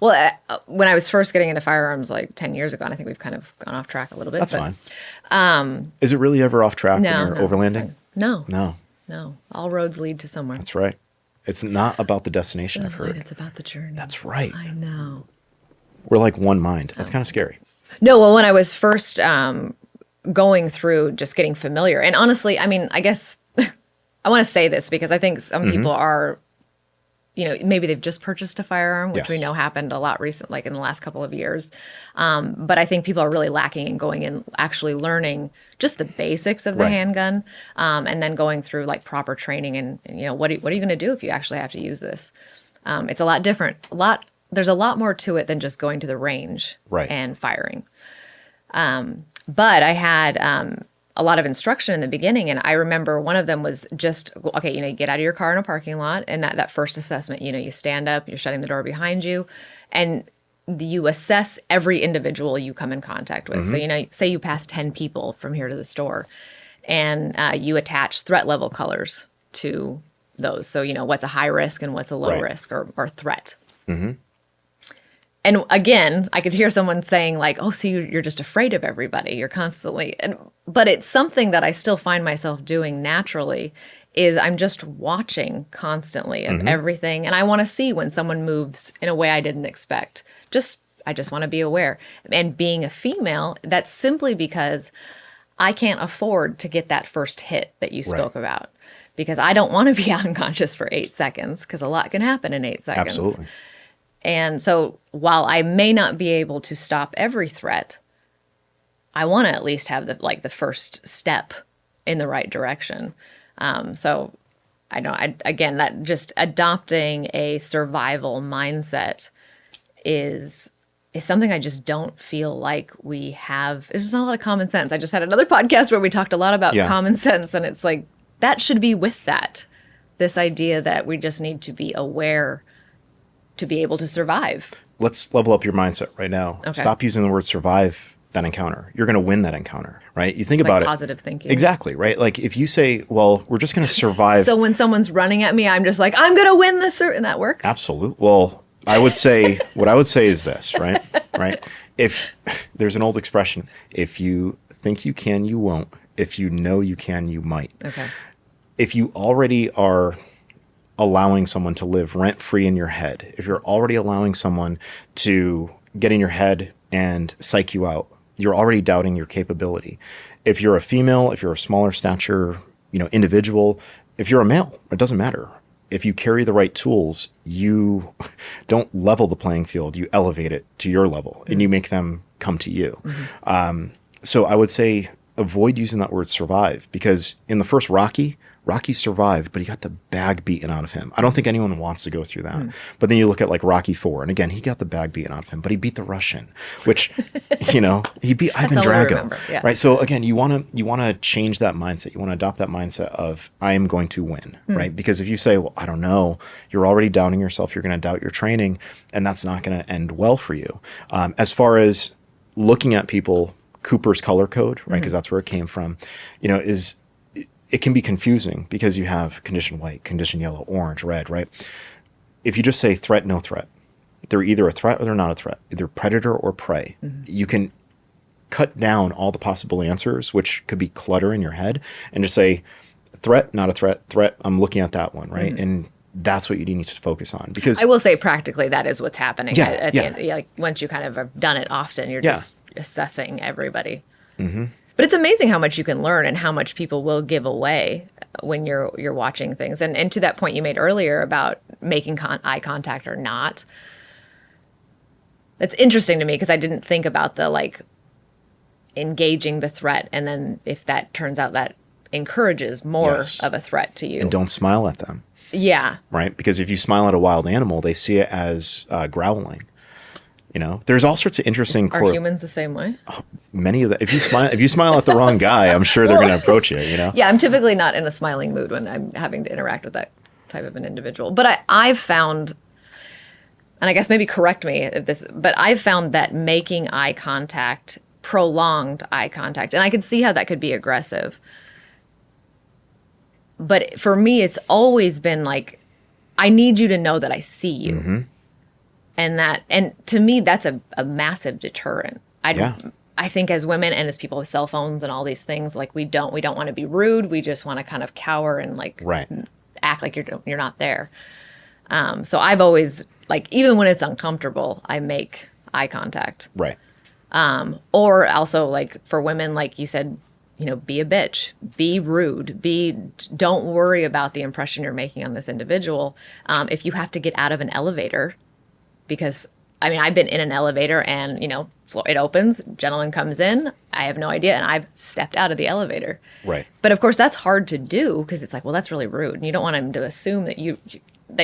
when I was first getting into firearms like 10 years ago, and I think we've kind of gone off track a little bit. That's fine. Is it really ever off track when you're overlanding? No. All roads lead to somewhere. That's right. It's not about the destination, I've heard. It's about the journey. That's right. I know. We're like one mind. That's kind of scary. No, well, when I was first going through just getting familiar, and honestly, I mean, I guess I want to say this because I think some people are, maybe they've just purchased a firearm, which we know happened a lot recent, like in the last couple of years. But I think people are really lacking in going and actually learning just the basics of the handgun, and then going through like proper training and what are you going to do if you actually have to use this? It's a lot different. There's a lot more to it than just going to the range and firing. But I had a lot of instruction in the beginning, and I remember one of them was just, okay, you get out of your car in a parking lot, and that first assessment, you stand up, you're shutting the door behind you, and you assess every individual you come in contact with. So, say you pass 10 people from here to the store, and you attach threat level colors to those. So, what's a high risk and what's a low risk or threat. And again, I could hear someone saying like, oh, so you're just afraid of everybody. You're constantly, but it's something that I still find myself doing naturally is I'm just watching constantly of everything. And I want to see when someone moves in a way I didn't expect. I just want to be aware. And being a female, that's simply because I can't afford to get that first hit that you spoke about. Because I don't want to be unconscious for 8 seconds because a lot can happen in 8 seconds. Absolutely. And so while I may not be able to stop every threat, I want to at least have the first step in the right direction. So I know, again, that just adopting a survival mindset is something I just don't feel like we have. It's just not a lot of common sense. I just had another podcast where we talked a lot about common sense, and it's like that should be with that. This idea that we just need to be aware to be able to survive. Let's level up your mindset right now. Okay. Stop using the word survive that encounter. You're going to win that encounter, right? You think about it. Positive thinking. Exactly, right? Like if you say, well, we're just going to survive. So when someone's running at me, I'm just like, I'm going to win this, and that works. Absolutely. Well, I would say, what I would say is this, right? Right? If there's an old expression, if you think you can, you won't. If you know you can, you might. Okay. If you already are allowing someone to live rent-free in your head, if you're already allowing someone to get in your head and psych you out, you're already doubting your capability. If you're a female, if you're a smaller stature, individual, if you're a male, it doesn't matter. If you carry the right tools, you don't level the playing field, you elevate it to your level and you make them come to you. So I would say avoid using that word survive, because in the first Rocky survived, but he got the bag beaten out of him. I don't think anyone wants to go through that. But then you look at like Rocky IV, and again, he got the bag beaten out of him, but he beat the Russian, which, he beat Ivan Drago, right? So again, you want to change that mindset. You want to adopt that mindset of I am going to win, right? Because if you say, well, I don't know, you're already doubting yourself. You're going to doubt your training, and that's not going to end well for you. As far as looking at people, Cooper's color code, right? Because that's where it came from, it can be confusing because you have condition white, condition yellow, orange, red, right? If you just say threat, no threat, they're either a threat or they're not a threat, either predator or prey. You can cut down all the possible answers, which could be clutter in your head, and just say threat, not a threat, threat, I'm looking at that one, right? And that's what you need to focus on. Because I will say practically that is what's happening at the yeah. end. Like once you kind of have done it often, you're just assessing everybody. But it's amazing how much you can learn and how much people will give away when you're watching things. And to that point you made earlier about making eye contact or not, that's interesting to me because I didn't think about the engaging the threat, and then if that turns out that encourages more of a threat to you. And don't smile at them. Yeah. Right? Because if you smile at a wild animal, they see it as growling. There's all sorts of interesting. Are humans the same way? Many of that. If you smile at the wrong guy, I'm sure they're going to approach you. Yeah, I'm typically not in a smiling mood when I'm having to interact with that type of an individual. But I've found, and I guess maybe correct me if this, but I've found that making eye contact, prolonged eye contact, and I can see how that could be aggressive. But for me, it's always been like, I need you to know that I see you. And to me, that's a massive deterrent. I think as women and as people with cell phones and all these things, like we don't want to be rude. We just want to kind of cower and act like you're not there. So I've always even when it's uncomfortable, I make eye contact. Right. Or also for women, like you said, be a bitch, be rude, don't worry about the impression you're making on this individual. If you have to get out of an elevator, because I've been in an elevator and, it opens, gentleman comes in, I have no idea, and I've stepped out of the elevator. Right. But of course that's hard to do because it's well, that's really rude. And you don't want him to assume that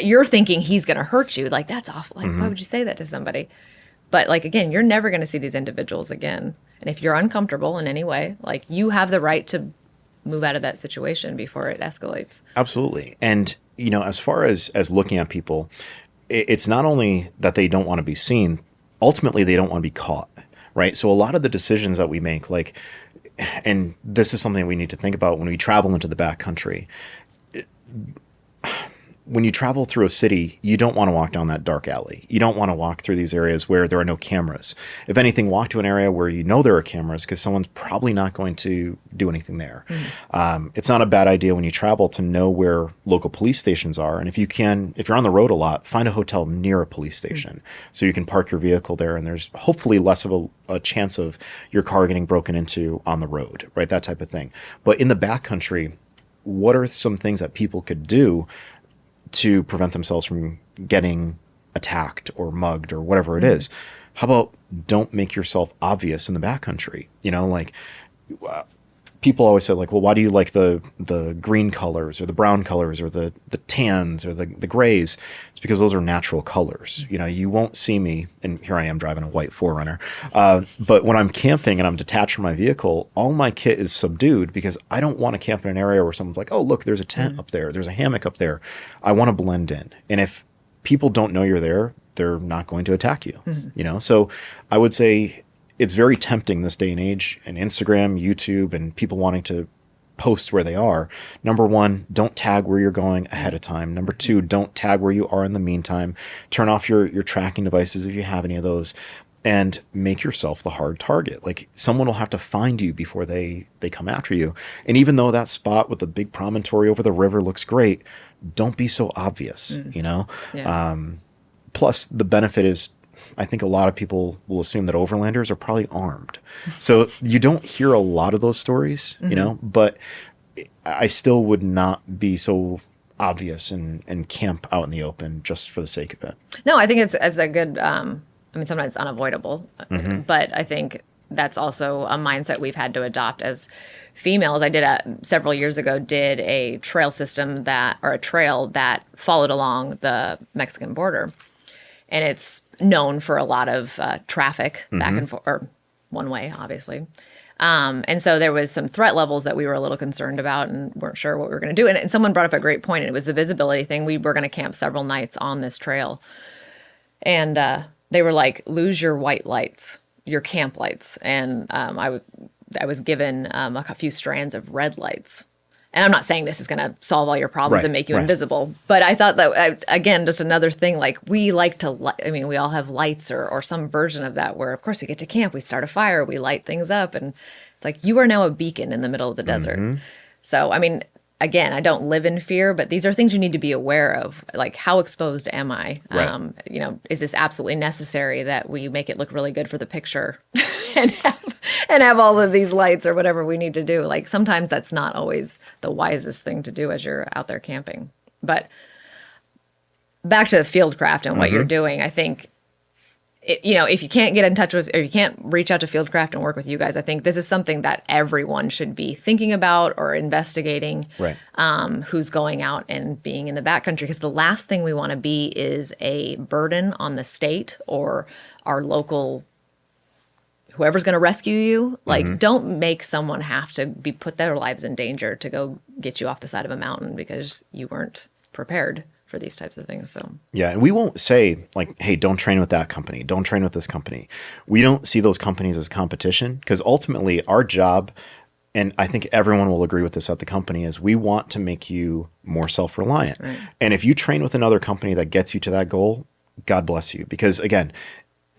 you're thinking he's going to hurt you. That's awful. Why would you say that to somebody? But again, you're never going to see these individuals again. And if you're uncomfortable in any way, you have the right to move out of that situation before it escalates. Absolutely. And, as far as looking at people, it's not only that they don't want to be seen, ultimately they don't want to be caught, right? So a lot of the decisions that we make, and this is something we need to think about when we travel into the backcountry, when you travel through a city, you don't want to walk down that dark alley. You don't want to walk through these areas where there are no cameras. If anything, walk to an area where you know there are cameras because someone's probably not going to do anything there. It's not a bad idea when you travel to know where local police stations are. And if you're on the road a lot, find a hotel near a police station so you can park your vehicle there. And there's hopefully less of a chance of your car getting broken into on the road, right? That type of thing. But in the backcountry, what are some things that people could do to prevent themselves from getting attacked or mugged or whatever it is? How about don't make yourself obvious in the backcountry? People always say like, well, why do you like the green colors or the brown colors or the tans or the grays? It's because those are natural colors. You won't see me, and here I am driving a white 4Runner. But when I'm camping and I'm detached from my vehicle, all my kit is subdued because I don't want to camp in an area where someone's like, oh, look, there's a tent up there. There's a hammock up there. I want to blend in. And if people don't know you're there, they're not going to attack you. So I would say it's very tempting this day and age, and Instagram, YouTube, and people wanting to post where they are. Number one, don't tag where you're going ahead of time. Number two, don't tag where you are in the meantime. Turn off your tracking devices if you have any of those, and make yourself the hard target. Like, someone will have to find you before they come after you. And even though that spot with the big promontory over the river looks great, don't be so obvious, Yeah. Plus, the benefit is, I think a lot of people will assume that overlanders are probably armed. So you don't hear a lot of those stories, but I still would not be so obvious and camp out in the open just for the sake of it. No, I think it's a good, sometimes it's unavoidable, but I think that's also a mindset we've had to adopt as females. I several years ago, did a trail system a trail that followed along the Mexican border. And it's known for a lot of traffic back and forth, or one way, obviously. And so there was some threat levels that we were a little concerned about and weren't sure what we were going to do. And someone brought up a great point, and it was the visibility thing. We were going to camp several nights on this trail. And they were like, lose your white lights, your camp lights. And I was given a few strands of red lights. And I'm not saying this is going to solve all your problems and make you invisible, but I thought that, again, just another thing, like we like to, we all have lights or some version of that where, of course, we get to camp, we start a fire, we light things up, and it's like you are now a beacon in the middle of the desert. So, again, I don't live in fear, but these are things you need to be aware of. Like, how exposed am I? Right. Is this absolutely necessary that we make it look really good for the picture and have all of these lights or whatever we need to do? Like, sometimes that's not always the wisest thing to do as you're out there camping. But back to Fieldcraft and what you're doing, I think, if you can't get in touch with, or you can't reach out to Fieldcraft and work with you guys, I think this is something that everyone should be thinking about or investigating. Right. Who's going out and being in the backcountry, because the last thing we want to be is a burden on the state or our local, whoever's going to rescue you. Like, don't make someone have to put their lives in danger to go get you off the side of a mountain because you weren't prepared for these types of things. So yeah, and we won't say like, hey, don't train with that company, don't train with this company. We don't see those companies as competition, because ultimately our job, and I think everyone will agree with this at the company, is we want to make you more self-reliant. Right. And if you train with another company that gets you to that goal, God bless you. Because again,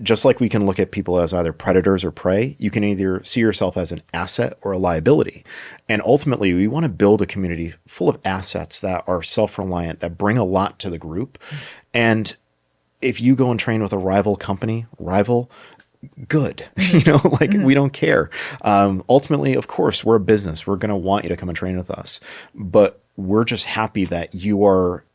just like we can look at people as either predators or prey, you can either see yourself as an asset or a liability. And ultimately, we want to build a community full of assets that are self-reliant, that bring a lot to the group. And if you go and train with a rival company, good, we don't care. Ultimately, of course, we're a business. We're going to want you to come and train with us. But we're just happy that you are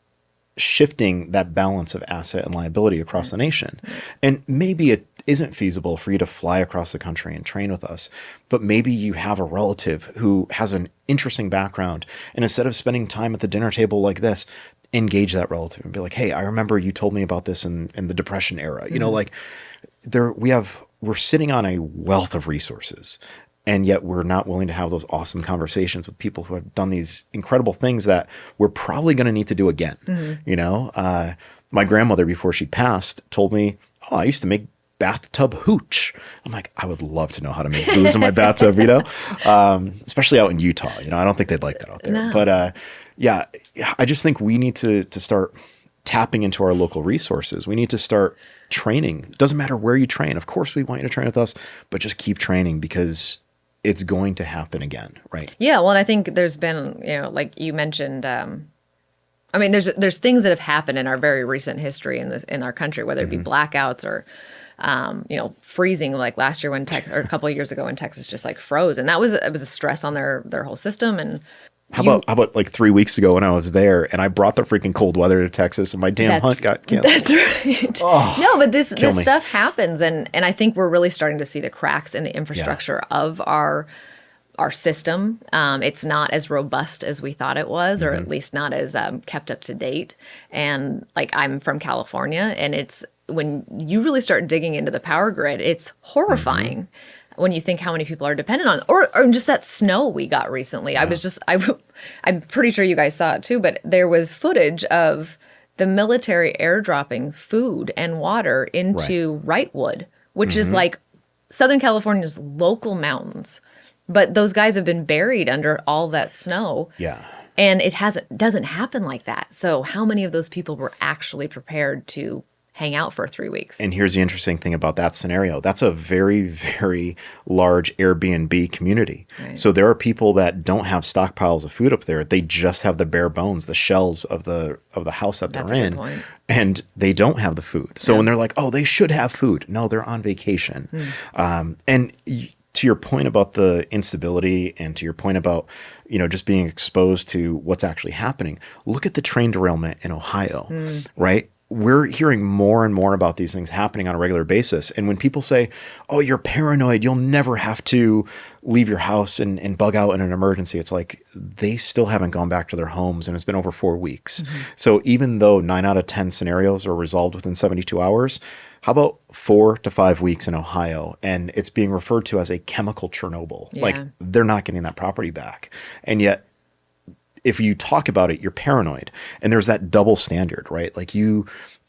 shifting that balance of asset and liability across the nation. And maybe it isn't feasible for you to fly across the country and train with us, but maybe you have a relative who has an interesting background, and instead of spending time at the dinner table like this, engage that relative and be like, hey, I remember you told me about this in the Depression era. We're sitting on a wealth of resources, and yet we're not willing to have those awesome conversations with people who have done these incredible things that we're probably going to need to do again. My grandmother, before she passed, told me, oh, I used to make bathtub hooch. I'm like, I would love to know how to make booze in my bathtub, especially out in Utah. I don't think they'd like that out there. No. But, Yeah, I just think we need to start tapping into our local resources. We need to start training. It doesn't matter where you train. Of course, we want you to train with us, but just keep training because it's going to happen again, right? Yeah, well, and I think there's been, like you mentioned, I mean, there's things that have happened in our very recent history in our country, whether it be blackouts or freezing, like last year or a couple of years ago when Texas just like froze, and it was a stress on their whole system. And how about like 3 weeks ago when I was there and I brought the freaking cold weather to Texas and my damn hunt got canceled. That's right. Oh, no, but this stuff happens, and I think we're really starting to see the cracks in the infrastructure of our system. It's not as robust as we thought it was, or at least not as kept up to date. And like, I'm from California, and it's when you really start digging into the power grid, it's horrifying. When you think how many people are dependent on, or just that snow we got recently. Yeah. I'm pretty sure you guys saw it too, but there was footage of the military airdropping food and water into Wrightwood, which is like Southern California's local mountains. But those guys have been buried under all that snow. Yeah. And it doesn't happen like that. So how many of those people were actually prepared to hang out for 3 weeks? And here's the interesting thing about that scenario. That's a very, very large Airbnb community. Right. So there are people that don't have stockpiles of food up there. They just have the bare bones, the shells of the house that they're in. Point. And they don't have the food. So when they're like, oh, they should have food. No, they're on vacation. To your point about the instability and to your point about, just being exposed to what's actually happening, look at the train derailment in Ohio, right? We're hearing more and more about these things happening on a regular basis. And when people say, oh, you're paranoid, you'll never have to leave your house and bug out in an emergency, it's like they still haven't gone back to their homes and it's been over 4 weeks. So even though 9 out of 10 scenarios are resolved within 72 hours, how about 4 to 5 weeks in Ohio? And it's being referred to as a chemical Chernobyl. Yeah. Like they're not getting that property back. And yet, if you talk about it, you're paranoid. And there's that double standard, right? Like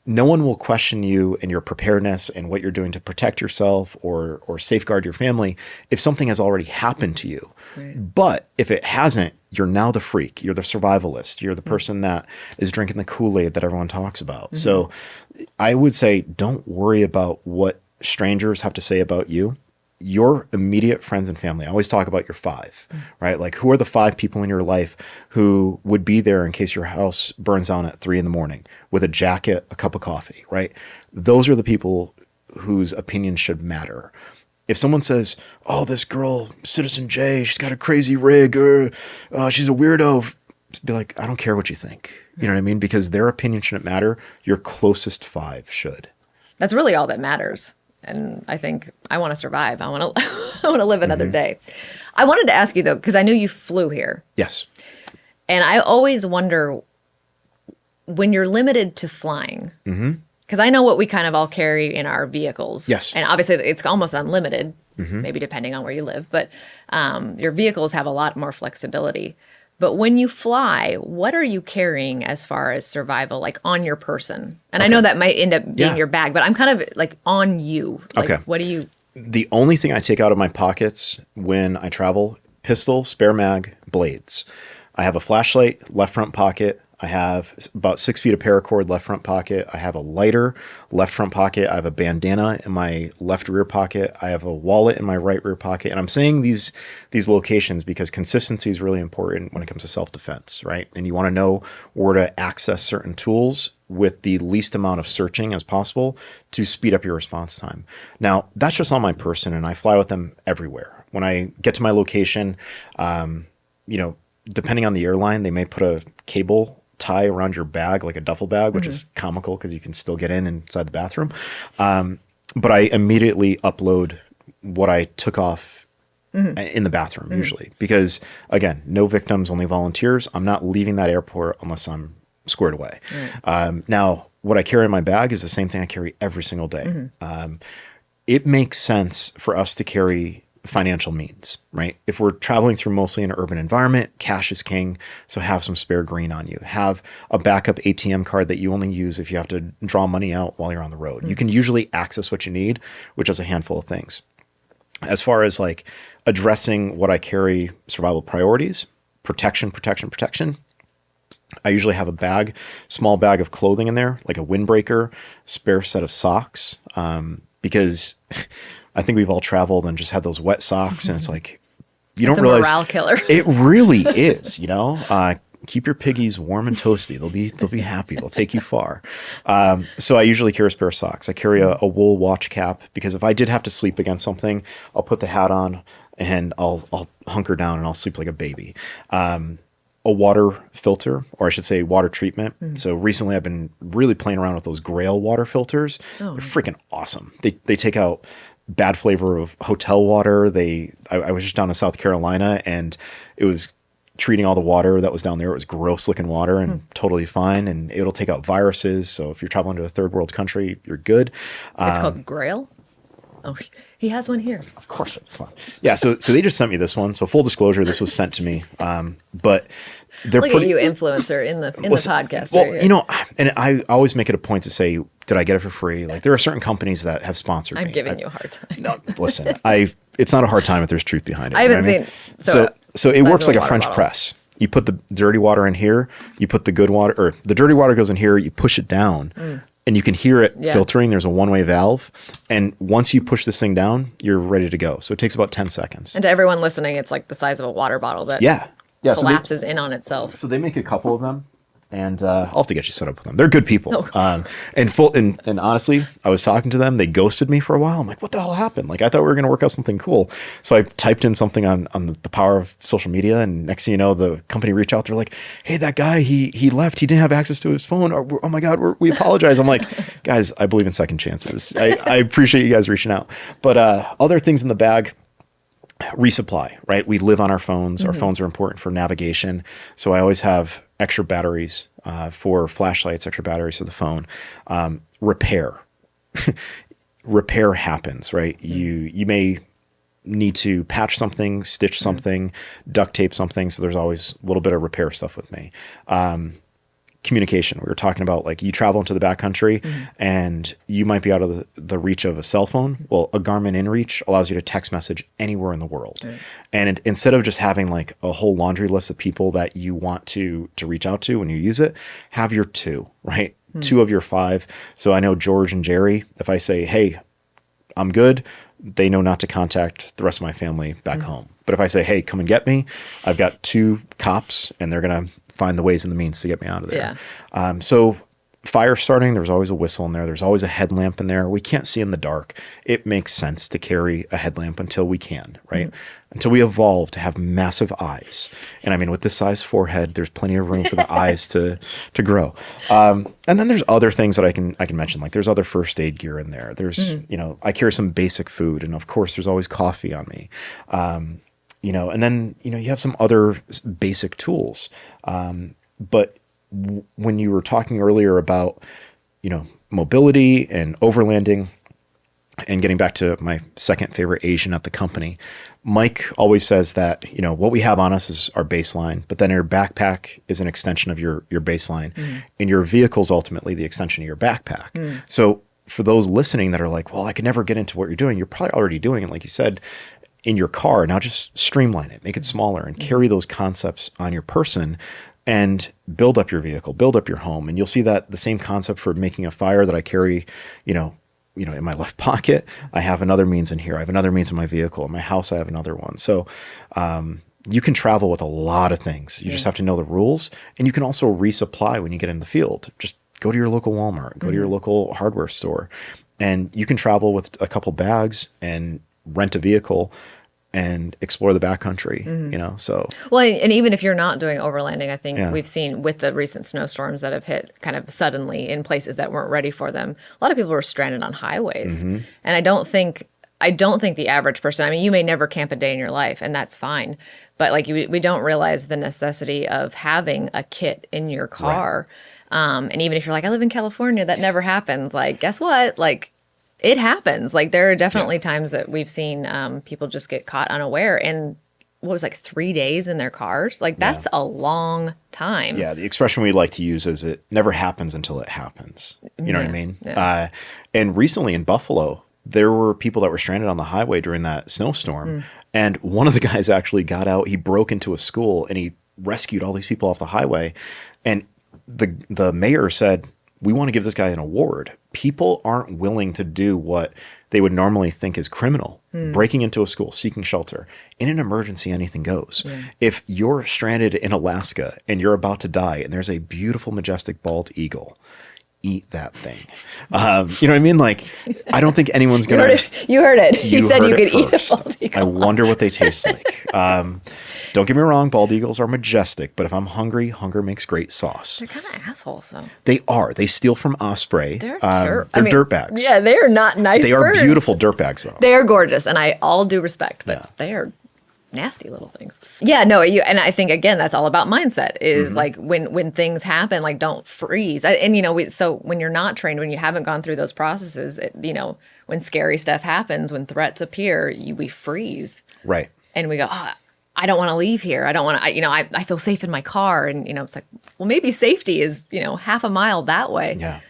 no one will question you and your preparedness and what you're doing to protect yourself or safeguard your family if something has already happened to you. Right. But if it hasn't, you're now the freak. You're the survivalist. You're the person that is drinking the Kool-Aid that everyone talks about. So I would say don't worry about what strangers have to say about you. Your immediate friends and family. I always talk about your 5, right? Like, who are the 5 people in your life who would be there in case your house burns down at 3 a.m. with a jacket, a cup of coffee, right? Those are the people whose opinions should matter. If someone says, oh, this girl, Citizen J, she's got a crazy rig, or she's a weirdo, just be like, I don't care what you think. You know what I mean? Because their opinion shouldn't matter. Your closest 5 should. That's really all that matters. And I think I want to survive. I want to live another day. I wanted to ask you though, because I knew you flew here. Yes. And I always wonder when you're limited to flying, because I know what we kind of all carry in our vehicles. Yes. And obviously it's almost unlimited, maybe depending on where you live, but your vehicles have a lot more flexibility. But when you fly, what are you carrying as far as survival, like on your person? And I know that might end up being your bag, but I'm kind of like on you. Like, what do you? The only thing I take out of my pockets when I travel, pistol, spare mag, blades. I have a flashlight, left front pocket. I have about 6 feet of paracord, left front pocket. I have a lighter, left front pocket. I have a bandana in my left rear pocket. I have a wallet in my right rear pocket. And I'm saying these locations because consistency is really important when it comes to self-defense, right? And you want to know where to access certain tools with the least amount of searching as possible to speed up your response time. Now, that's just on my person, and I fly with them everywhere. When I get to my location, depending on the airline, they may put a cable tie around your bag, like a duffel bag, which is comical because you can still get inside the bathroom. But I immediately upload what I took off in the bathroom usually, because again, no victims, only volunteers. I'm not leaving that airport unless I'm squared away. Now, what I carry in my bag is the same thing I carry every single day. It makes sense for us to carry financial means, right? If we're traveling through mostly an urban environment, cash is king. So have some spare green on you. Have a backup ATM card that you only use if you have to draw money out while you're on the road. You can usually access what you need, which is a handful of things. As far as like addressing what I carry, survival priorities, protection. I usually have a bag, small bag of clothing in there, like a windbreaker, spare set of socks, because I think we've all traveled and just had those wet socks, and it's like you It's don't a realize morale killer. it really is. Keep your piggies warm and toasty. They'll be happy. They'll take you far. So I usually carry a pair of socks. I carry a wool watch cap because if I did have to sleep against something, I'll put the hat on and I'll hunker down and I'll sleep like a baby. A water filter, or I should say water treatment. So recently I've been really playing around with those Grail water filters. They're freaking awesome. They take out bad flavor of hotel water. I was just down in South Carolina and it was treating all the water that was down there. It was gross looking water and totally fine. And it'll take out viruses. So if you're traveling to a third world country, you're good. It's called Grail. Oh, he has one here. Of course. Yeah. So they just sent me this one. So full disclosure, this was sent to me. But they're Look at you, influencer, in the podcast. Well, right here. and I always make it a point to say, did I get it for free? Like there are certain companies that have sponsored me. I'm giving you a hard time. No, listen, it's not a hard time if there's truth behind it. I haven't seen. So it works like a water French bottle. press. You put the dirty water in here, you put the good water, or the dirty water goes in here, you push it down, and you can hear it filtering. There's a one-way valve. And once you push this thing down, you're ready to go. So it takes about 10 seconds. And to everyone listening, it's like the size of a water bottle that Yeah. collapses in on itself. So they make a couple of them. And I'll have to get you set up with them. They're good people. Oh. And honestly, I was talking to them. They ghosted me for a while. I'm like, what the hell happened? Like, I thought we were going to work out something cool. So I typed in something on the power of social media. And next thing you know, the company reached out. They're like, hey, that guy, he left. He didn't have access to his phone. Oh my God, we apologize. I'm like, guys, I believe in second chances. I appreciate you guys reaching out. But other things in the bag. Resupply, right? We live on our phones. Our phones are important for navigation. So I always have extra batteries for flashlights, extra batteries for the phone. Repair. Repair happens, right? You may need to patch something, stitch something, duct tape something. So there's always a little bit of repair stuff with me. Communication. We were talking about like you travel into the backcountry and you might be out of the reach of a cell phone. Well, a Garmin InReach allows you to text message anywhere in the world. And instead of just having like a whole laundry list of people that you want to reach out to when you use it, have your two, right? 2 of your 5. So I know George and Jerry, if I say, hey, I'm good, they know not to contact the rest of my family back home. But if I say, hey, come and get me, I've got 2 cops and they're going to find the ways and the means to get me out of there. So fire starting, there's always a whistle in there. There's always a headlamp in there. We can't see in the dark. It makes sense to carry a headlamp until we can, right? Until we evolve to have massive eyes. And I mean, with this size forehead, there's plenty of room for the eyes to grow. And then there's other things that I can mention. Like there's other first aid gear in there. There's, I carry some basic food. And of course, there's always coffee on me. And then, you have some other basic tools. But when you were talking earlier about, mobility and overlanding and getting back to my second favorite Asian at the company, Mike always says that, what we have on us is our baseline, but then your backpack is an extension of your baseline and your vehicle is ultimately the extension of your backpack. So for those listening that are like, well, I could never get into what you're doing, you're probably already doing it. Like you said, in your car. Now just streamline it, make it smaller and carry those concepts on your person and build up your vehicle, build up your home. And you'll see that the same concept for making a fire that I carry, in my left pocket, I have another means in here. I have another means in my vehicle. In my house, I have another one. So you can travel with a lot of things. You just have to know the rules. And you can also resupply when you get in the field. Just go to your local Walmart, go to your local hardware store. And you can travel with a couple bags and rent a vehicle and explore the backcountry, so. Well, and even if you're not doing overlanding, I think we've seen with the recent snowstorms that have hit kind of suddenly in places that weren't ready for them, a lot of people were stranded on highways. And I don't think the average person, I mean, you may never camp a day in your life and that's fine, but like we don't realize the necessity of having a kit in your car. Right. And even if you're like, I live in California, that never happens. Like, guess what? Like, it happens. Like there are definitely times that we've seen people just get caught unaware and what was like 3 days in their cars. Like that's a long time. Yeah. The expression we like to use is it never happens until it happens. You know what I mean? Yeah. And recently in Buffalo, there were people that were stranded on the highway during that snowstorm. And one of the guys actually got out, he broke into a school and he rescued all these people off the highway. And the mayor said, we want to give this guy an award. People aren't willing to do what they would normally think is criminal, breaking into a school, seeking shelter. In an emergency, anything goes. Yeah. If you're stranded in Alaska and you're about to die and there's a beautiful, majestic bald eagle, eat that thing. You know what I mean? Like, I don't think anyone's going to... You heard it. He said you could eat a bald eagle. I wonder what they taste like. Don't get me wrong, bald eagles are majestic, but if I'm hungry, hunger makes great sauce. They're kind of assholes, though. They are. They steal from Osprey. They're dirt bags. Yeah, they are not nice They birds. are beautiful dirt bags, though. They are gorgeous, and I all due respect, but they are nasty little things. Yeah, no, and I think, again, that's all about mindset, is like when things happen, like, don't freeze. And, you know, so when you're not trained, when you haven't gone through those processes, you know, when scary stuff happens, when threats appear, we freeze. Right. And we go, oh, I don't want to leave here. I don't want to, I feel safe in my car. And, you know, it's like, well, maybe safety is, you know, half a mile that way. Yeah.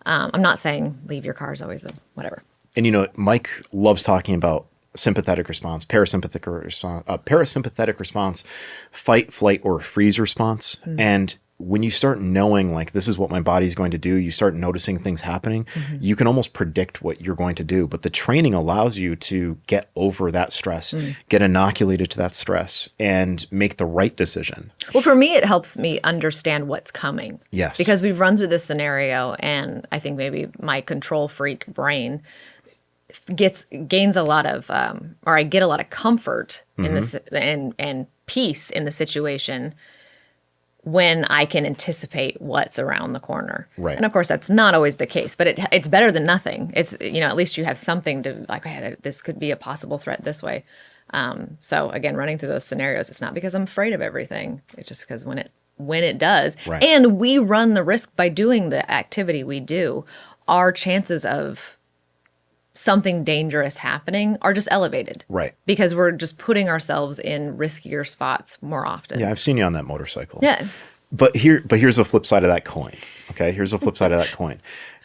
I'm not saying leave your car is always whatever. And, you know, Mike loves talking about sympathetic response, parasympathetic response, fight, flight, or freeze response. And when you start knowing, like, this is what my body's going to do, you start noticing things happening, you can almost predict what you're going to do. But the training allows you to get over that stress, get inoculated to that stress, and make the right decision. Well, for me, it helps me understand what's coming. Yes. Because we've run through this scenario, and I think maybe my control freak brain gains a lot of, or I get a lot of comfort in this and peace in the situation when I can anticipate what's around the corner. Right. And of course, that's not always the case, but it's better than nothing. It's, you know, at least you have something to, like, okay, this could be a possible threat this way. So again, running through those scenarios, it's not because I'm afraid of everything. It's just because when it does, right. And we run the risk by doing the activity we do, our chances of something dangerous happening are just elevated. Right. Because we're just putting ourselves in riskier spots more often. Yeah, I've seen you on that motorcycle. Yeah. But here's the flip side of that coin. Okay, here's the flip side of that coin.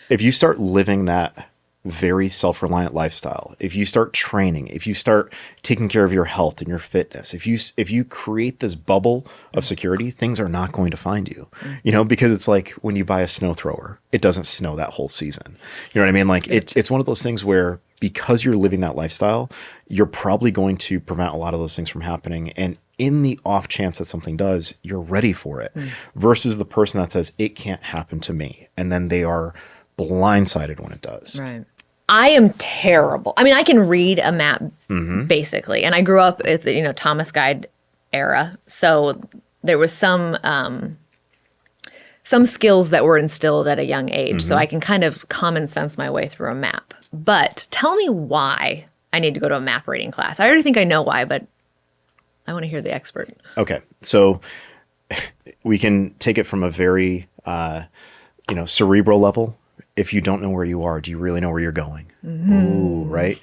If you start living that very self-reliant lifestyle, if you start training, if you start taking care of your health and your fitness, if you create this bubble of security, things are not going to find you. You know, because it's like when you buy a snow thrower, it doesn't snow that whole season. You know what I mean? Like it's one of those things where because you're living that lifestyle, you're probably going to prevent a lot of those things from happening. And in the off chance that something does, you're ready for it. Versus the person that says it can't happen to me, and then they are blindsided when it does. Right. I am terrible. I mean, I can read a map basically, and I grew up at the, Thomas Guide era, so there was some skills that were instilled at a young age, so I can kind of common sense my way through a map. But tell me why I need to go to a map reading class. I already think I know why, but I want to hear the expert. Okay, so we can take it from a very cerebral level. If you don't know where you are, do you really know where you're going? Ooh, right?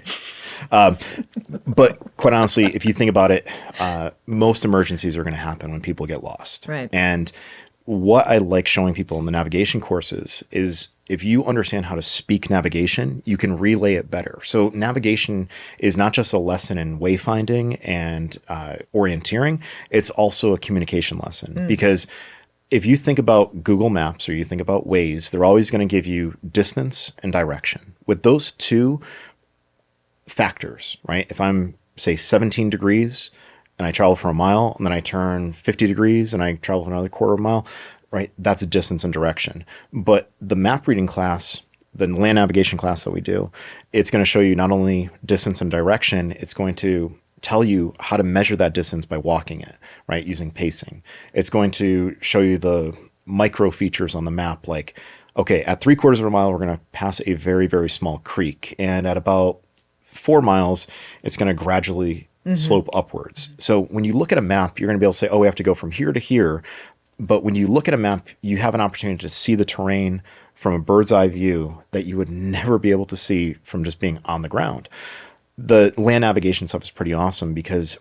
But quite honestly, if you think about it, most emergencies are going to happen when people get lost. Right. And what I like showing people in the navigation courses is if you understand how to speak navigation, you can relay it better. So navigation is not just a lesson in wayfinding and orienteering. It's also a communication lesson because if you think about Google Maps or you think about Waze, they're always going to give you distance and direction. With those two factors, right? If I'm, say, 17 degrees and I travel for a mile, and then I turn 50 degrees and I travel for another quarter of a mile, right? That's a distance and direction. But the map reading class, the land navigation class that we do, it's going to show you not only distance and direction, it's going to tell you how to measure that distance by walking it, right? Using pacing. It's going to show you the micro features on the map, like, okay, at 3/4 of a mile, we're going to pass a very, very small creek. And at about 4 miles, it's going to gradually slope upwards. So when you look at a map, you're going to be able to say, oh, we have to go from here to here. But when you look at a map, you have an opportunity to see the terrain from a bird's eye view that you would never be able to see from just being on the ground. The land navigation stuff is pretty awesome because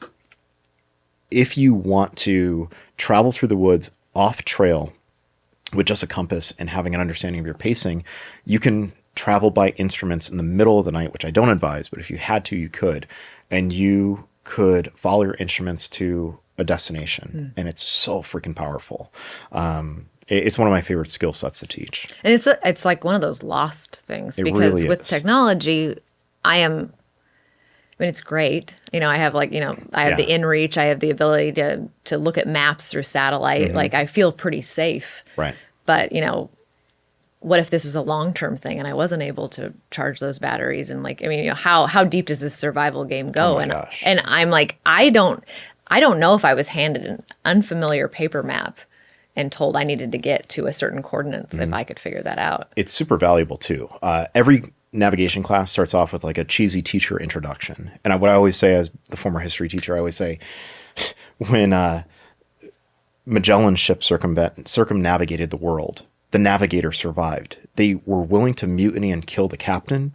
if you want to travel through the woods off trail with just a compass and having an understanding of your pacing, you can travel by instruments in the middle of the night, which I don't advise, but if you had to, you could. And you could follow your instruments to a destination. And it's so freaking powerful. It's one of my favorite skill sets to teach. And it's like one of those lost things, It because really with is. technology, I mean, it's great. I have I have the inReach. I have the ability to look at maps through satellite. Like, I feel pretty safe. Right. But, what if this was a long-term thing and I wasn't able to charge those batteries? And how deep does this survival game go? Oh my gosh. And I'm like, I don't know if I was handed an unfamiliar paper map and told I needed to get to a certain coordinates if I could figure that out. It's super valuable too. Every navigation class starts off with like a cheesy teacher introduction. And what I always say, as the former history teacher, I always say, when Magellan's ship circumnavigated the world, the navigator survived. They were willing to mutiny and kill the captain.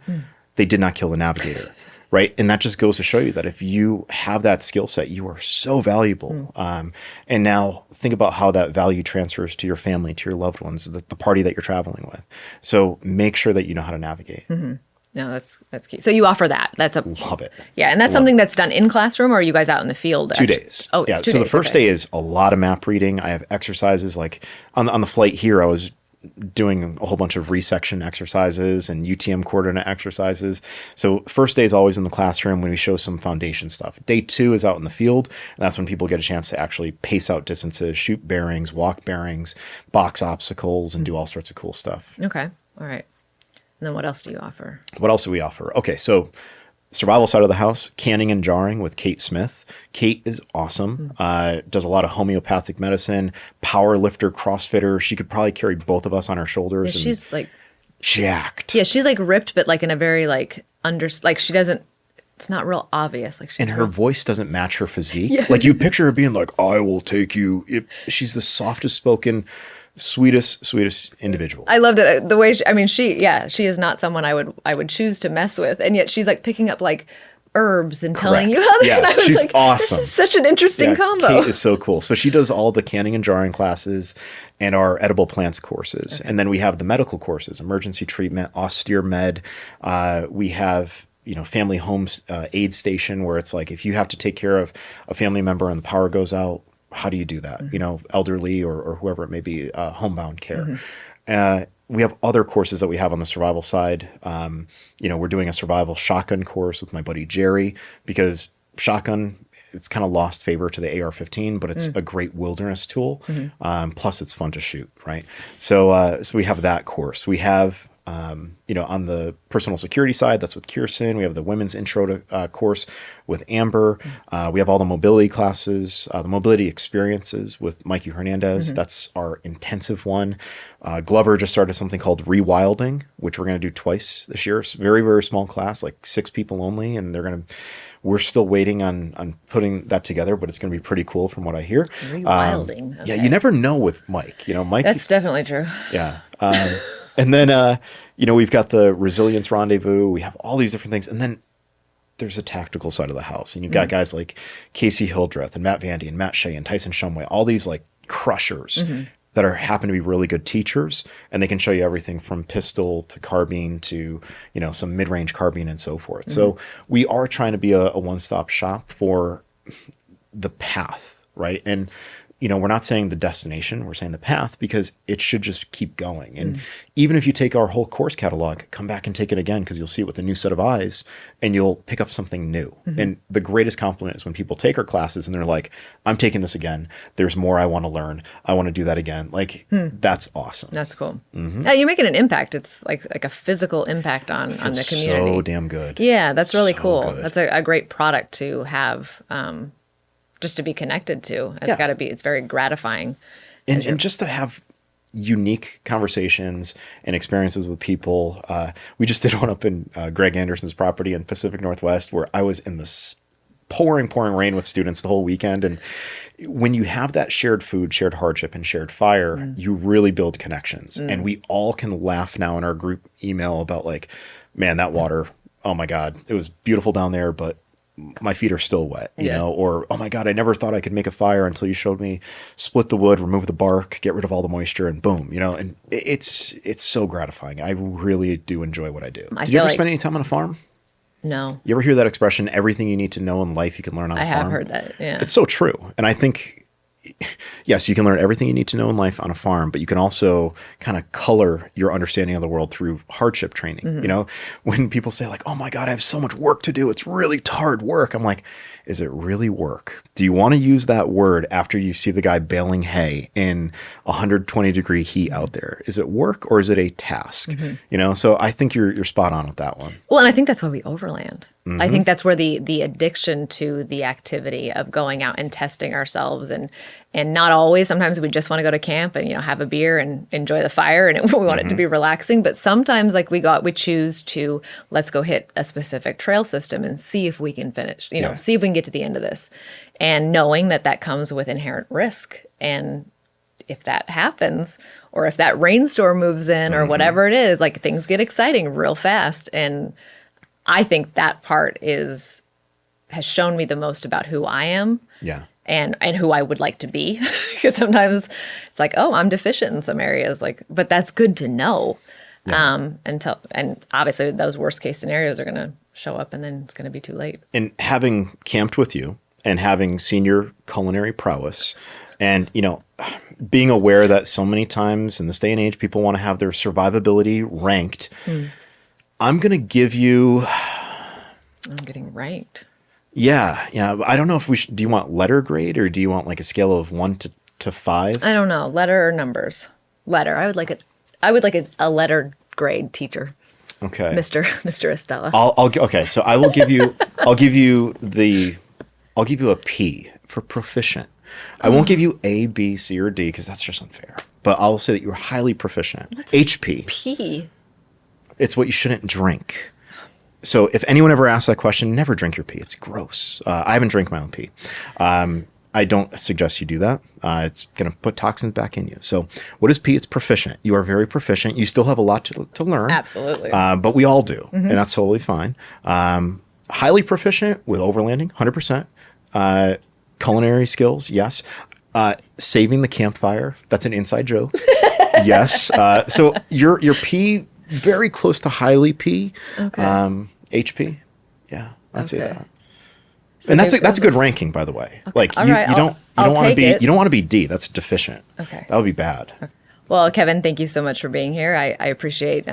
They did not kill the navigator, right? And that just goes to show you that if you have that skill set, you are so valuable. And now think about how that value transfers to your family, to your loved ones, the party that you're traveling with. So make sure that you know how to navigate. No, that's key. So you offer that. Love it. Yeah, and that's something that's done in classroom, or are you guys out in the field? 2 days. Oh, it's 2 So days. the first day is a lot of map reading. I have exercises like on the flight here, I was doing a whole bunch of resection exercises and UTM coordinate exercises. So first day is always in the classroom when we show some foundation stuff. Day 2 is out in the field, and that's when people get a chance to actually pace out distances, shoot bearings, walk bearings, box obstacles, and do all sorts of cool stuff. Okay. All right. And then what else do you offer? What else do we offer? Okay, so survival side of the house, canning and jarring with Kate Smith. Kate is awesome. Does a lot of homeopathic medicine, power lifter, CrossFitter. She could probably carry both of us on her shoulders. Yeah, she's like jacked. Yeah, she's like ripped, but like in a very she doesn't. It's not real obvious. Like, and her voice doesn't match her physique. Yeah. Like, you picture her being like, "I will take you." She's the softest spoken, sweetest individual. I loved it. The way she is not someone I would choose to mess with, and yet she's like picking up like herbs and telling you how. Yeah, and I was she's like, awesome. This is such an interesting combo. Kate is so cool. So she does all the canning and jarring classes and our edible plants courses, and then we have the medical courses: emergency treatment, austere med. We have family homes aid station, where it's like if you have to take care of a family member and the power goes out, how do you do that? Elderly or whoever it may be, homebound care. We have other courses that we have on the survival side. We're doing a survival shotgun course with my buddy Jerry, because shotgun, it's kind of lost favor to the AR-15, but it's a great wilderness tool. Plus it's fun to shoot, right? So we have that course. We have on the personal security side, that's with Kirsten. We have the women's intro to course with Amber. We have all the mobility classes, the mobility experiences with Mikey Hernandez. That's our intensive one. Glover just started something called Rewilding, which we're going to do twice this year. It's a very, very small class, like 6 people only, and we're still waiting on putting that together, but it's going to be pretty cool from what I hear. Rewilding. Okay. Yeah, you never know with Mike. Mike. That's definitely true. Yeah. And then, we've got the resilience rendezvous. We have all these different things. And then there's a tactical side of the house. And you've got guys like Casey Hildreth and Matt Vandy and Matt Shea and Tyson Shumway, all these like crushers that happen to be really good teachers. And they can show you everything from pistol to carbine to, some mid-range carbine and so forth. So we are trying to be a one-stop shop for the path, right? And we're not saying the destination, we're saying the path, because it should just keep going. And even if you take our whole course catalog, come back and take it again, because you'll see it with a new set of eyes and you'll pick up something new. And the greatest compliment is when people take our classes and they're like, I'm taking this again. There's more I want to learn. I want to do that again. Like, that's awesome. That's cool. You're making an impact. It's like a physical impact on the community. So damn good. Yeah, that's really cool. Good. That's a great product to have. Just to be connected to. It's got to be, it's very gratifying. And just to have unique conversations and experiences with people. We just did one up in Greg Anderson's property in Pacific Northwest, where I was in this pouring rain with students the whole weekend. And when you have that shared food, shared hardship, and shared fire, you really build connections. And we all can laugh now in our group email about like, man, that water, oh my God, it was beautiful down there, but my feet are still wet, you know, or, oh my God, I never thought I could make a fire until you showed me split the wood, remove the bark, get rid of all the moisture, and boom, and it's so gratifying. I really do enjoy what I do. Did you ever spend any time on a farm? No. You ever hear that expression, everything you need to know in life you can learn on a farm? I have heard that, yeah. It's so true. And I think, yes, you can learn everything you need to know in life on a farm, but you can also kind of color your understanding of the world through hardship training. You know, when people say like, oh my God, I have so much work to do, it's really hard work. I'm like, is it really work? Do you want to use that word after you see the guy baling hay in 120-degree heat out there? Is it work or is it a task? You know, so I think you're spot on with that one. Well, and I think that's why we overland. I think that's where the addiction to the activity of going out and testing ourselves and not always. Sometimes we just want to go to camp and, you know, have a beer and enjoy the fire and we want it to be relaxing. But sometimes like we choose to let's go hit a specific trail system and see if we can finish, you know, see if we can get to the end of this, and knowing that comes with inherent risk. And if that happens, or if that rainstorm moves in or whatever it is, like things get exciting real fast. And I think that part has shown me the most about who I am. Yeah. And who I would like to be. Because sometimes it's like, oh, I'm deficient in some areas, like, but that's good to know. Yeah. And obviously those worst case scenarios are going to show up and then it's going to be too late. And having camped with you and having seen your culinary prowess and, you know, being aware that so many times in this day and age, people want to have their survivability ranked. I'm going to give you... I'm getting ranked. Yeah. I don't know if do you want letter grade or do you want like a scale of 1 to 5? I don't know. Letter or numbers? Letter. I would like a letter grade teacher. Okay. Mr. Estela. Okay. So I will give you, I'll give you a P for proficient. I won't give you A, B, C, or D because that's just unfair. But I'll say that you're highly proficient. What's HP. P? It's what you shouldn't drink. So if anyone ever asks that question, never drink your pee. It's gross. I haven't drank my own pee. I don't suggest you do that. It's going to put toxins back in you. So what is pee? It's proficient. You are very proficient. You still have a lot to learn. Absolutely. But we all do, and that's totally fine. Highly proficient with overlanding, 100%. Culinary skills, yes. Saving the campfire, that's an inside joke. Yes. So your pee, very close to highly P. Okay. HP. Yeah, I'd say that. So and that's a good ranking, by the way. Okay. Like you don't want to be D. That's deficient. Okay. That would be bad. Okay. Well, Kevin, thank you so much for being here. I appreciate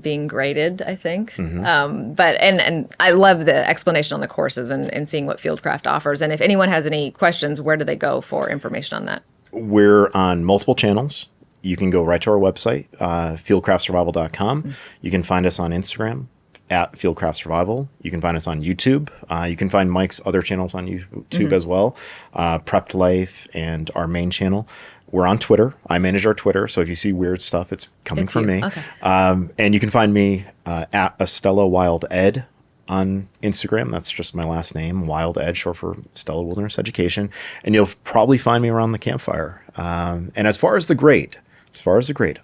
being graded, I think. But I love the explanation on the courses and seeing what Fieldcraft offers. And if anyone has any questions, where do they go for information on that? We're on multiple channels. You can go right to our website, fieldcraftsurvival.com. You can find us on Instagram at Fieldcraft Survival. You can find us on YouTube. You can find Mike's other channels on YouTube as well, Prepped Life and our main channel. We're on Twitter. I manage our Twitter, so if you see weird stuff, it's coming from me. Okay. And you can find me at Estela Wild Ed on Instagram. That's just my last name, Wild Ed, short for Stella Wilderness Education. And you'll probably find me around the campfire. And as far as the grade,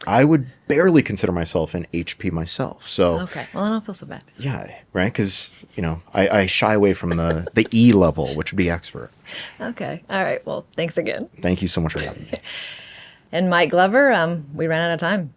I would barely consider myself an HP myself. So okay, well, I don't feel so bad. Yeah, right? Because, you know, I shy away from the E level, which would be expert. Okay. All right. Well, thanks again. Thank you so much for having me. And Mike Glover, we ran out of time.